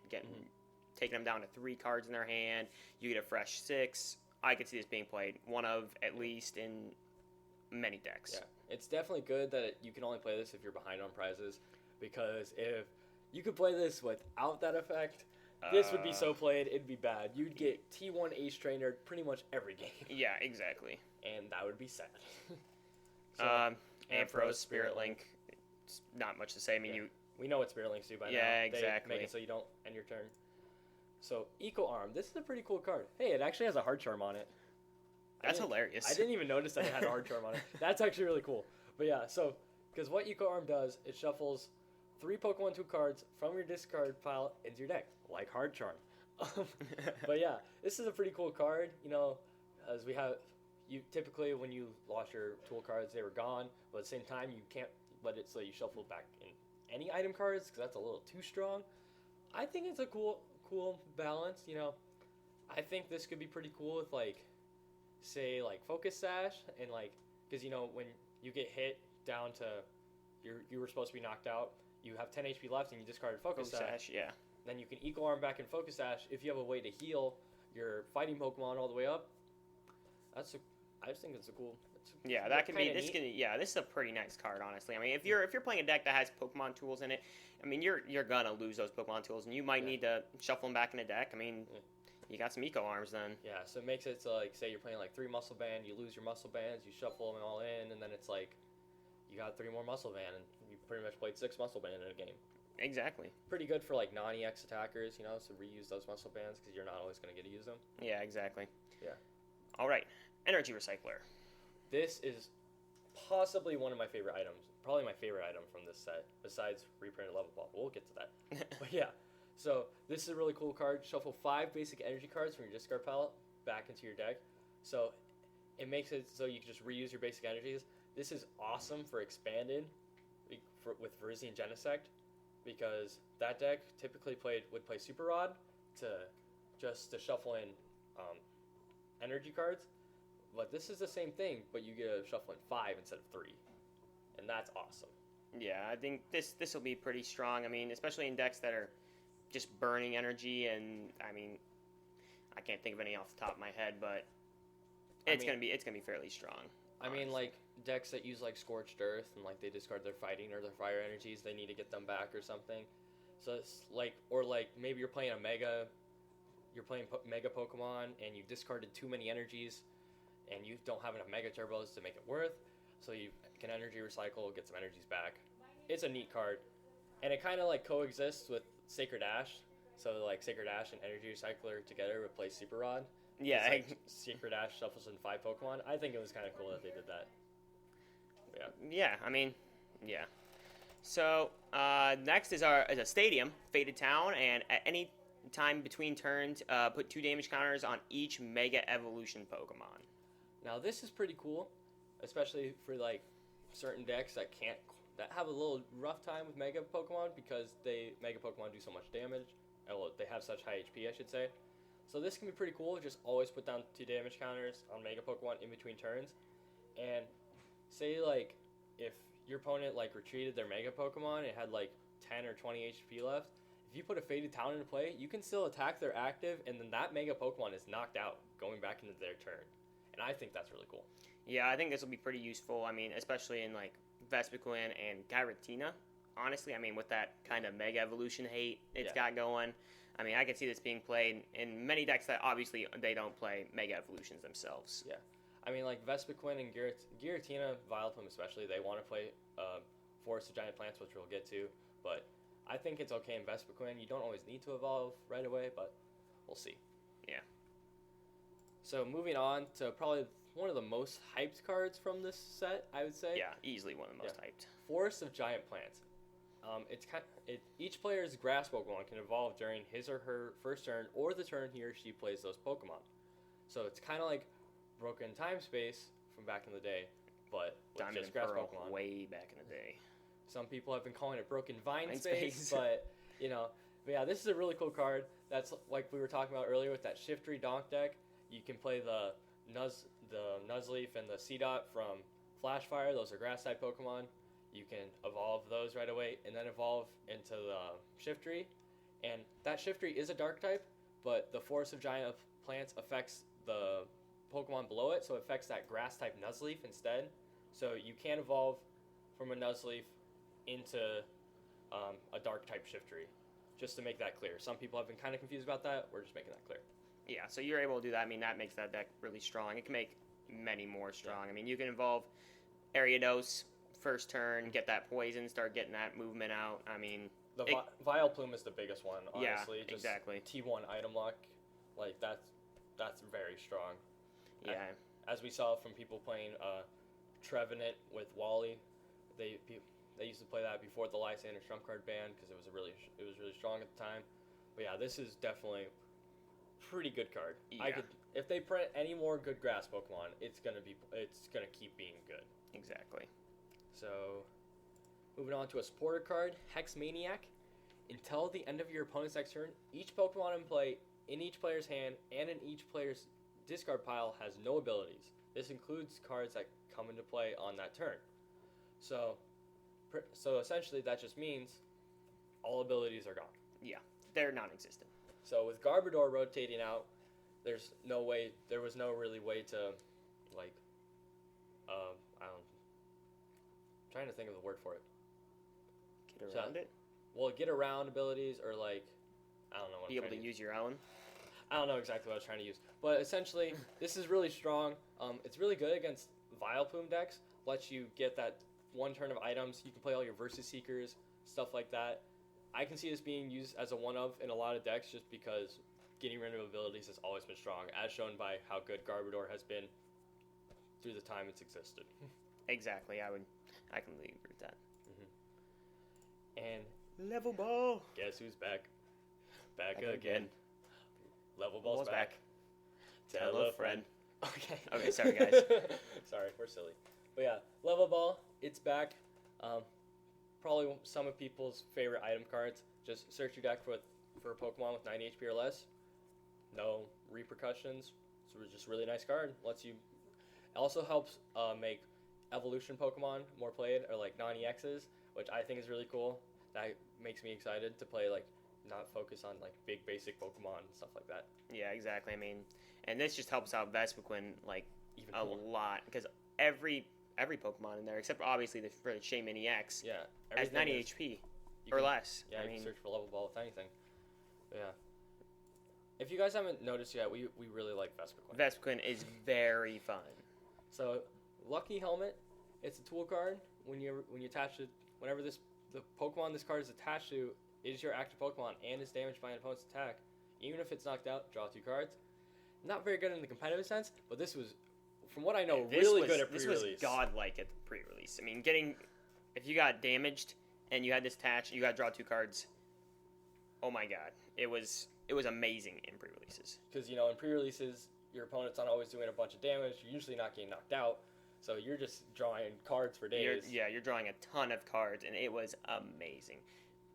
taking them down to 3 cards in their hand. You get a fresh 6. I could see this being played one of at least in many decks. Yeah, it's definitely good that you can only play this if you're behind on prizes, because if you could play this without that effect, this would be so played, it'd be bad. You'd get T1 Ace Trainer pretty much every game. Yeah, exactly. And that would be sad. Ampharos, Spirit Link, it's not much to say. We know what Spirit Links do by now. Yeah, exactly. They make it so you don't end your turn. So, Eco Arm. This is a pretty cool card. Hey, it actually has a hard charm on it. That's hilarious. I didn't even notice that it had a hard charm on it. That's actually really cool. But yeah, so, because what Eco Arm does, it shuffles 3 Pokemon 2 cards from your discard pile into your deck, like Hard Charm. But yeah, this is a pretty cool card, as we have, typically when you lost your tool cards, they were gone, but at the same time, you can't let it so you shuffle back in any item cards, because that's a little too strong. I think it's a cool balance, I think this could be pretty cool with, say, Focus Sash, and, because, when you get hit down to, you were supposed to be knocked out, you have 10 HP left and you discarded Focus Sash. Yeah. Then you can Eco Arm back in Focus Sash if you have a way to heal your fighting Pokemon all the way up. I just think it's a cool. Yeah, that can be. This is a pretty nice card, honestly. If you're playing a deck that has Pokemon tools in it, you're gonna lose those Pokemon tools, and you might need to shuffle them back in the deck. You got some Eco Arms then. Yeah, so it makes it so say you're playing 3 Muscle Band, you lose your Muscle Bands, you shuffle them all in, and then it's you got 3 more Muscle Band, and you pretty much played 6 Muscle Band in a game. Exactly. Pretty good for non-EX attackers, so reuse those Muscle Bands because you're not always going to get to use them. Yeah, exactly. Yeah. All right, Energy Recycler. This is possibly one of my favorite items probably my favorite item from this set, besides reprinted level ball. We'll get to that. But yeah, so this is a really cool card. Shuffle 5 basic energy cards from your discard pile back into your deck. So it makes it so you can just reuse your basic energies. This is awesome for expanded with Verizian Genesect, because that deck typically would play Super Rod to shuffle in energy cards. But this is the same thing, but you get a shuffle in 5 instead of 3. And that's awesome. Yeah, I think this will be pretty strong. I mean, especially in decks that are just burning energy, and I mean, I can't think of any off the top of my head, but it's gonna be fairly strong. I mean, like decks that use like Scorched Earth and like they discard their fighting or their fire energies, they need to get them back or something. So it's like, or like maybe you're playing mega Pokemon and you discarded too many energies, and you don't have enough Mega Turbos to make it worth. So you can energy recycle, get some energies back. It's a neat card, and it kind of like coexists with Sacred Ash. So like Sacred Ash and Energy Recycler together replace Super Rod. Yeah, like Sacred Ash shuffles in 5 Pokemon. I think it was kind of cool that they did that. Yeah. Yeah, I mean, yeah. So next is a stadium, Fated Town, and at any time between turns, put 2 damage counters on each Mega Evolution Pokemon. Now this is pretty cool, especially for like certain decks that have a little rough time with Mega Pokemon, because Mega Pokemon do so much damage. Well, they have such high HP, I should say. So this can be pretty cool. Just always put down 2 damage counters on Mega Pokemon in between turns. And say like if your opponent like retreated their Mega Pokemon and had like 10 or 20 HP left, if you put a Fated Town into play, you can still attack their active, and then that Mega Pokemon is knocked out, going back into their turn. And I think that's really cool. Yeah, I think this will be pretty useful. I mean, especially in like Vespiquen and Giratina. Honestly, I mean, with that kind of Mega Evolution hate it's got going, I mean, I could see this being played in many decks that obviously they don't play Mega Evolutions themselves. Yeah. I mean, like Vespiquen and Giratina, Vileplume especially, they want to play Forest of Giant Plants, which we'll get to. But I think it's okay in Vespiquen. You don't always need to evolve right away, but we'll see. Yeah. So moving on to probably one of the most hyped cards from this set, I would say. Yeah, easily one of the most hyped. Forest of Giant Plants. Each player's grass Pokemon can evolve during his or her first turn, or the turn he or she plays those Pokemon. So it's kind of like Broken Time Space from back in the day, but with Diamond just and grass Pearl Pokemon. Way back in the day. Some people have been calling it Broken Vine Space, but yeah, this is a really cool card. That's like we were talking about earlier with that Shiftry Donk deck. You can play the Nuzleaf and the Seedot from Flashfire. Those are grass type Pokemon. You can evolve those right away and then evolve into the Shiftry. And that Shiftry is a dark type, but the Forest of Giant Plants affects the Pokemon below it, so it affects that grass type Nuzleaf instead. So you can evolve from a Nuzleaf into a dark type Shiftry, just to make that clear. Some people have been kind of confused about that. We're just making that clear. Yeah, so you're able to do that. I mean, that makes that deck really strong. It can make many more strong. I mean, you can evolve Ariados first turn, get that poison, start getting that movement out. I mean, the Vileplume is the biggest one, honestly. Yeah, just exactly. T1 item lock, like that's very strong. Yeah. As we saw from people playing Trevenant with Wally, they used to play that before the Lysander Trump card ban because it was really strong at the time. But yeah, this is definitely pretty good card. Yeah. If they print any more good grass Pokemon, it's gonna keep being good. Exactly. So, moving on to a supporter card, Hex Maniac. Until the end of your opponent's next turn, each Pokemon in play in each player's hand and in each player's discard pile has no abilities. This includes cards that come into play on that turn. So essentially that just means all abilities are gone. Yeah, they're non-existent. So with Garbodor rotating out, there was no really way to, like, I'm trying to think of the word for it. Get around it? Well, get around abilities, or like, I don't know what Be able to use your own? I don't know exactly what I was trying to use. But essentially, this is really strong. It's really good against Vileplume decks. Lets you get that one turn of items. You can play all your Versus Seekers, stuff like that. I can see this being used as a one-of in a lot of decks just because getting rid of abilities has always been strong, as shown by how good Garbodor has been through the time it's existed. Exactly. I completely agree with that. And Level ball. guess who's back? Back again. Level ball's back. Tell a friend. Okay. Okay, sorry, guys. Sorry, we're silly. But yeah, level ball, it's back. Probably some of people's favorite item cards. Just search your deck for a Pokemon with 90 HP or less. No repercussions. It's just a really nice card. It also helps make evolution Pokemon more played, or like non-EXs, which I think is really cool. That makes me excited to play, like, not focus on like big basic Pokemon and stuff like that. Yeah, exactly. I mean, and this just helps out Vespiquen like Even a more. lot, because every Pokemon in there, except for obviously the Shea Mini X, Yeah, has everything 90 is- HP you or can- less. Yeah, I you mean, can search for level ball with anything. But yeah. If you guys haven't noticed yet, we really like Vespiquen. Vespiquen is very fun. So, Lucky Helmet, it's a tool card. When you attach it, whenever the Pokemon this card is attached to is your active Pokemon and is damaged by an opponent's attack, even if it's knocked out, draw 2 cards. Not very good in the competitive sense, but this was, from what I know, really good at pre-release. This was godlike at the pre-release. I mean, if you got damaged and you had this attached, you got to draw 2 cards. Oh my god, it was amazing in pre-releases. Because, in pre-releases, your opponent's not always doing a bunch of damage. You're usually not getting knocked out. So you're just drawing cards for days. You're drawing a ton of cards, and it was amazing.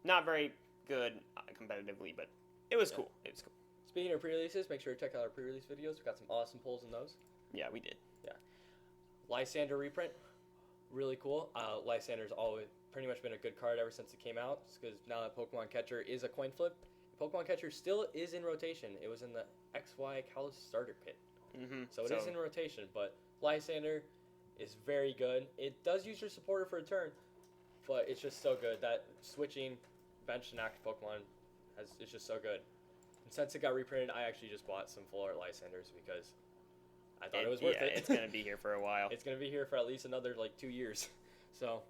Not very good competitively, but it was cool. It was cool. Speaking of pre-releases, make sure to check out our pre-release videos. We've got some awesome pulls in those. Yeah, we did. Yeah. Lysander reprint, really cool. Lysander's always pretty much been a good card ever since it came out, because now that Pokemon Catcher is a coin flip, Pokemon Catcher still is in rotation. It was in the XY Kalos starter kit. Mm-hmm. So it is in rotation, but Lysander is very good. It does use your supporter for a turn, but it's just so good that switching bench and active Pokemon is just so good. And since it got reprinted, I actually just bought some full art Lysanders because I thought it was worth it. It's gonna be here for a while. It's gonna be here for at least another 2 years. So,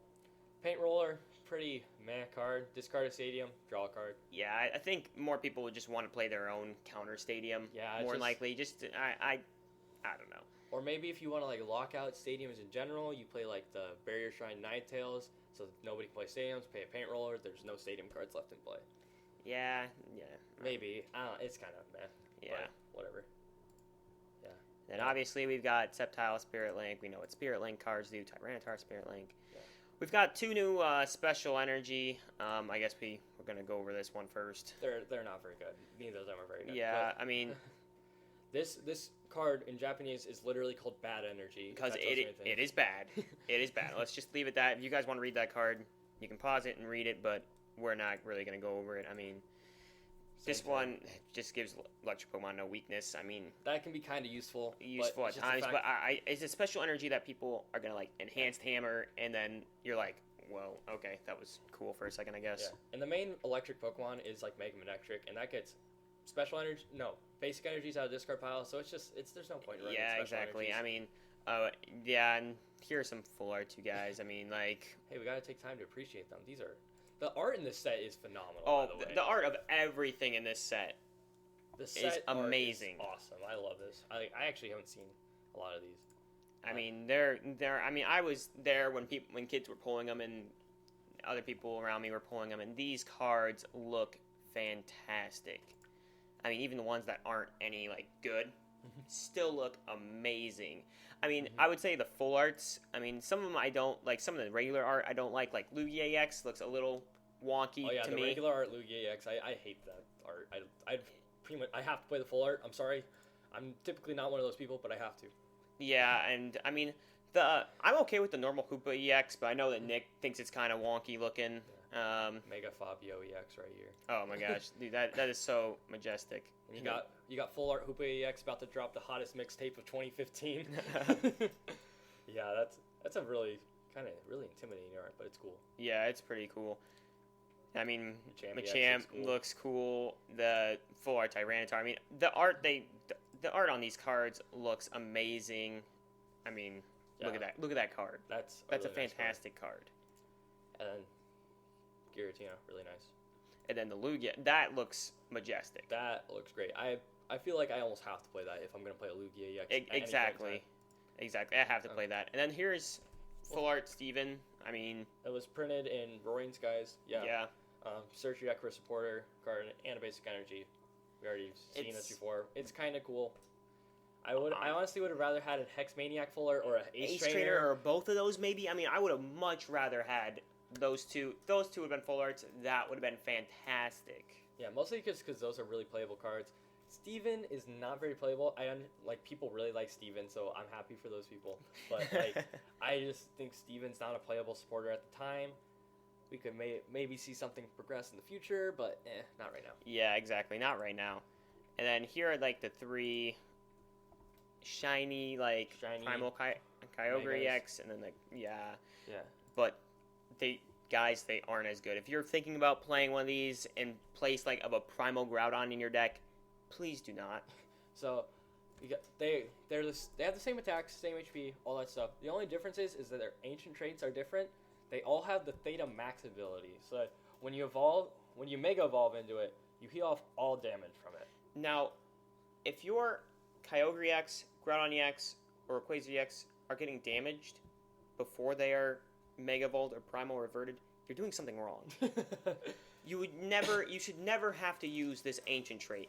Paint Roller, pretty meh card. Discard a stadium, draw a card. Yeah, I think more people would just want to play their own counter stadium. Yeah, more likely. I don't know. Or maybe if you want to lock out stadiums in general, you play the Barrier Shrine Ninetales, so nobody can play stadiums. Pay a Paint Roller. There's no stadium cards left in play. Yeah. Maybe. It's kind of meh. Yeah. Whatever. Yeah. Then obviously we've got Sceptile Spirit Link. We know what Spirit Link cards do. Tyranitar Spirit Link. Yeah. We've got 2 new Special Energy. I guess we're gonna go over this one first. They're not very good. Neither of them are very good. Yeah, I mean, this card in Japanese is literally called Bad Energy. Because it is bad. It is bad. Let's just leave it that. If you guys want to read that card, you can pause it and read it, but we're not really going to go over it. I mean, this one just gives Electric Pokemon no weakness. I mean, that can be kind of useful at times, but it's a special energy that people are going to Enhanced Hammer, and then you're like, well, okay, that was cool for a second, I guess. Yeah. And the main electric Pokemon is Mega Manectric, and that gets special energy. No, basic energies out of discard pile. So there's no point. Running Yeah, special exactly. Energies. I mean, yeah, and here are some full art too, guys. I mean, hey, we gotta take time to appreciate them. The art in this set is phenomenal. Oh, by the way. the art of everything in this set. The set is amazing. Art is awesome. I love this. I actually haven't seen a lot of these. I mean, they're. I mean, I was there when kids were pulling them, and other people around me were pulling them, and these cards look fantastic. I mean, even the ones that aren't any good still look amazing. I mean, I would say the full arts. I mean, some of them I don't like. Some of the regular art I don't like. Like Lugia X looks a little wonky to me. The regular art Lugia X, I hate that art. I have to play the full art. I'm sorry. I'm typically not one of those people, but I have to. Yeah, and I mean, I'm okay with the normal Hoopa EX, but I know that Nick thinks it's kind of wonky looking. Yeah. Mega Fabio EX right here. Oh my gosh, dude, that is so majestic. And you got full art Hoopa EX about to drop the hottest mixtape of 2015. Yeah, that's a really intimidating art, but it's cool. Yeah, it's pretty cool. I mean, Machamp looks cool. The full art Tyranitar. I mean, the art on these cards looks amazing. I mean, look at that. Look at that card. That's really a fantastic card. And Giratina, really nice. And then the Lugia, that looks majestic. That looks great. I feel like I almost have to play that if I'm going to play a Lugia EX. Exactly. I have to play that. And then here's Full art Steven. I mean, it was printed in Roaring Skies. Yeah. Yeah. Search your deck for a supporter card and a basic energy. We already seen this before. It's kind of cool. I honestly would have rather had a Hex Maniac full art or an Ace Trainer or both of those maybe. I mean, I would have much rather had those two. Those two would have been full arts. That would have been fantastic. Yeah, mostly because those are really playable cards. Steven is not very playable. People really like Steven, so I'm happy for those people. But I just think Steven's not a playable supporter at the time. We could maybe see something progress in the future, but not right now. Yeah, exactly, not right now. And then here are the three shiny Primal Kyogre EX, and then yeah. But they aren't as good. If you're thinking about playing one of these in place of a Primal Groudon in your deck, please do not. So they have the same attacks, same HP, all that stuff. The only difference is that their ancient traits are different. They all have the Theta Max ability, so when you Mega Evolve into it, you heal off all damage from it. Now, if your Kyogre EX, Groudon EX, or Rayquaza EX are getting damaged before they are Mega Evolved or Primal Reverted, you're doing something wrong. You should never have to use this ancient trait.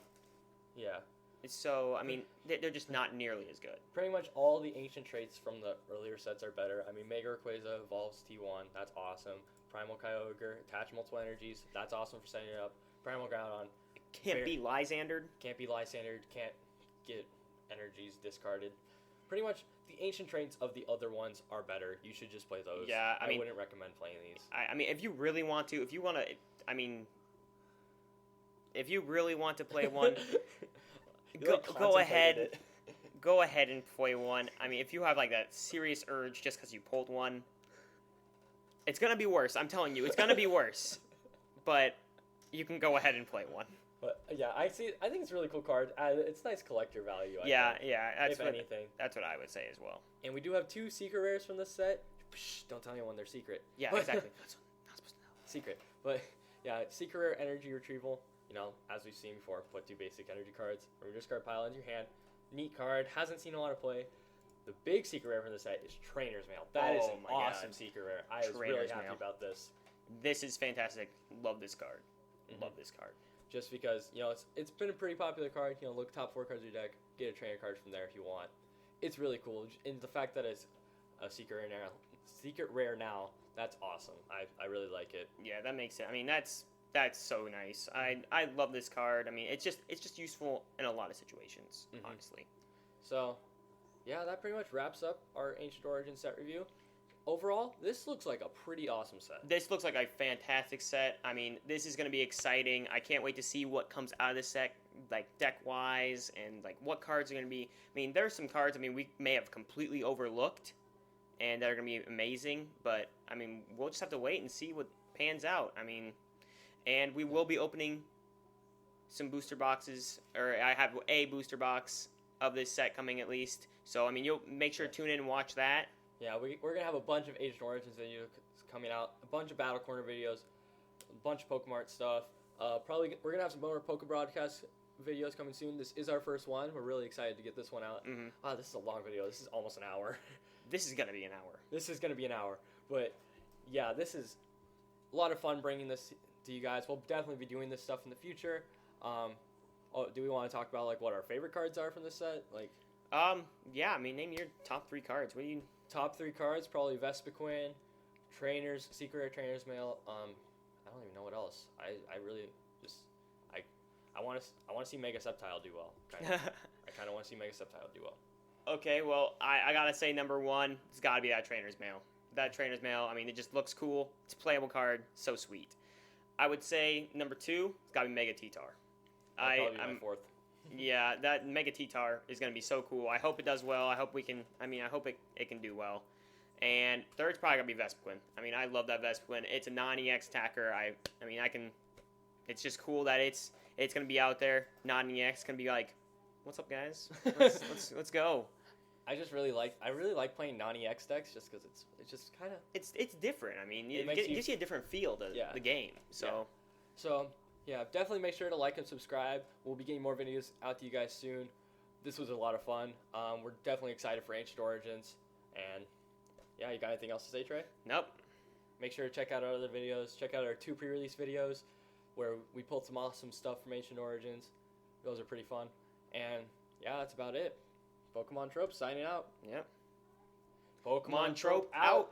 Yeah. So, I mean, they're just not nearly as good. Pretty much all the ancient traits from the earlier sets are better. I mean, Mega Rayquaza evolves T1. That's awesome. Primal Kyogre, attach multiple energies. That's awesome for setting it up. Primal Groudon. Can't be Lysandered. Can't get energies discarded. Pretty much the ancient traits of the other ones are better. You should just play those. Yeah, I mean, wouldn't recommend playing these. I mean, if you really want to, if you really want to play one, go ahead and play one. I mean, if you have that serious urge just because you pulled one, it's gonna be worse. I'm telling you, it's gonna be worse. But you can go ahead and play one. But yeah, I think it's a really cool card. It's nice collector value. Yeah. If anything, that's what I would say as well. And we do have 2 secret rares from this set. Psh, don't tell anyone they're secret. Yeah, exactly. Not supposed to know. Secret, but yeah, secret rare energy retrieval. As we've seen before, put 2 basic energy cards from your discard pile into your hand. Neat card. Hasn't seen a lot of play. The big secret rare from the set is Trainer's Mail. That is an awesome secret rare. I was really happy about this. This is fantastic. Love this card. Mm-hmm. Love this card. Just because, it's been a pretty popular card. Look top 4 cards of your deck. Get a trainer card from there if you want. It's really cool. And the fact that it's a secret rare now, that's awesome. I really like it. Yeah, that makes it. I mean, that's so nice. I love this card. I mean, it's just useful in a lot of situations, honestly. So, yeah, that pretty much wraps up our Ancient Origins set review. Overall, this looks like a pretty awesome set. This looks like a fantastic set. I mean, this is going to be exciting. I can't wait to see what comes out of this set, deck-wise, and, what cards are going to be. I mean, there's some cards, we may have completely overlooked, and that are going to be amazing, but, we'll just have to wait and see what pans out. And we will be opening some booster boxes, or I have a booster box of this set coming at least. So, you'll make sure to tune in and watch that. Yeah, we're going to have a bunch of Ancient Origins videos coming out, a bunch of Battle Corner videos, a bunch of Pokemart stuff. Probably we're going to have some more PokéBroadcast videos coming soon. This is our first one. We're really excited to get this one out. Mm-hmm. Wow, this is a long video. This is almost an hour. This is going to be an hour. This is going to be an hour. But, yeah, this is a lot of fun bringing this to you guys. We'll definitely be doing this stuff in the future. Do we want to talk about, what our favorite cards are from this set? Yeah, name your top 3 cards. What do you... Top 3 cards, probably Vespiquen, Trainers, Secret Rare Trainers Mail. I don't even know what else. I really just I want to see Mega Sceptile do well. I kind of want to see Mega Sceptile do well. Okay, well, I gotta say number 1, it's gotta be that Trainer's Mail. That Trainer's Mail, it just looks cool. It's a playable card, so sweet. I would say number 2, it's gotta be Mega T-Tar. That'll probably be my 4th. Yeah, that Mega T-Tar is going to be so cool. I hope it does well. I hope we can... I hope it can do well. And third's probably going to be Vespiquen. I love that Vespiquen. It's a non-EX attacker. I can... It's just cool that it's going to be out there. Non-EX can be like, what's up, guys? Let's go. I really like playing non-EX decks just because it's just kind of... It's different. It gives you a different feel to the game. So... Yeah, definitely make sure to like and subscribe. We'll be getting more videos out to you guys soon. This was a lot of fun. We're definitely excited for Ancient Origins. And Yeah, you got anything else to say, Trey? Nope. Make sure to check out our other videos. Check out our 2 pre-release videos where we pulled some awesome stuff from Ancient Origins. Those are pretty fun. And yeah, that's about it. Pokemon Troupe signing out. Yep. Pokemon Troupe out.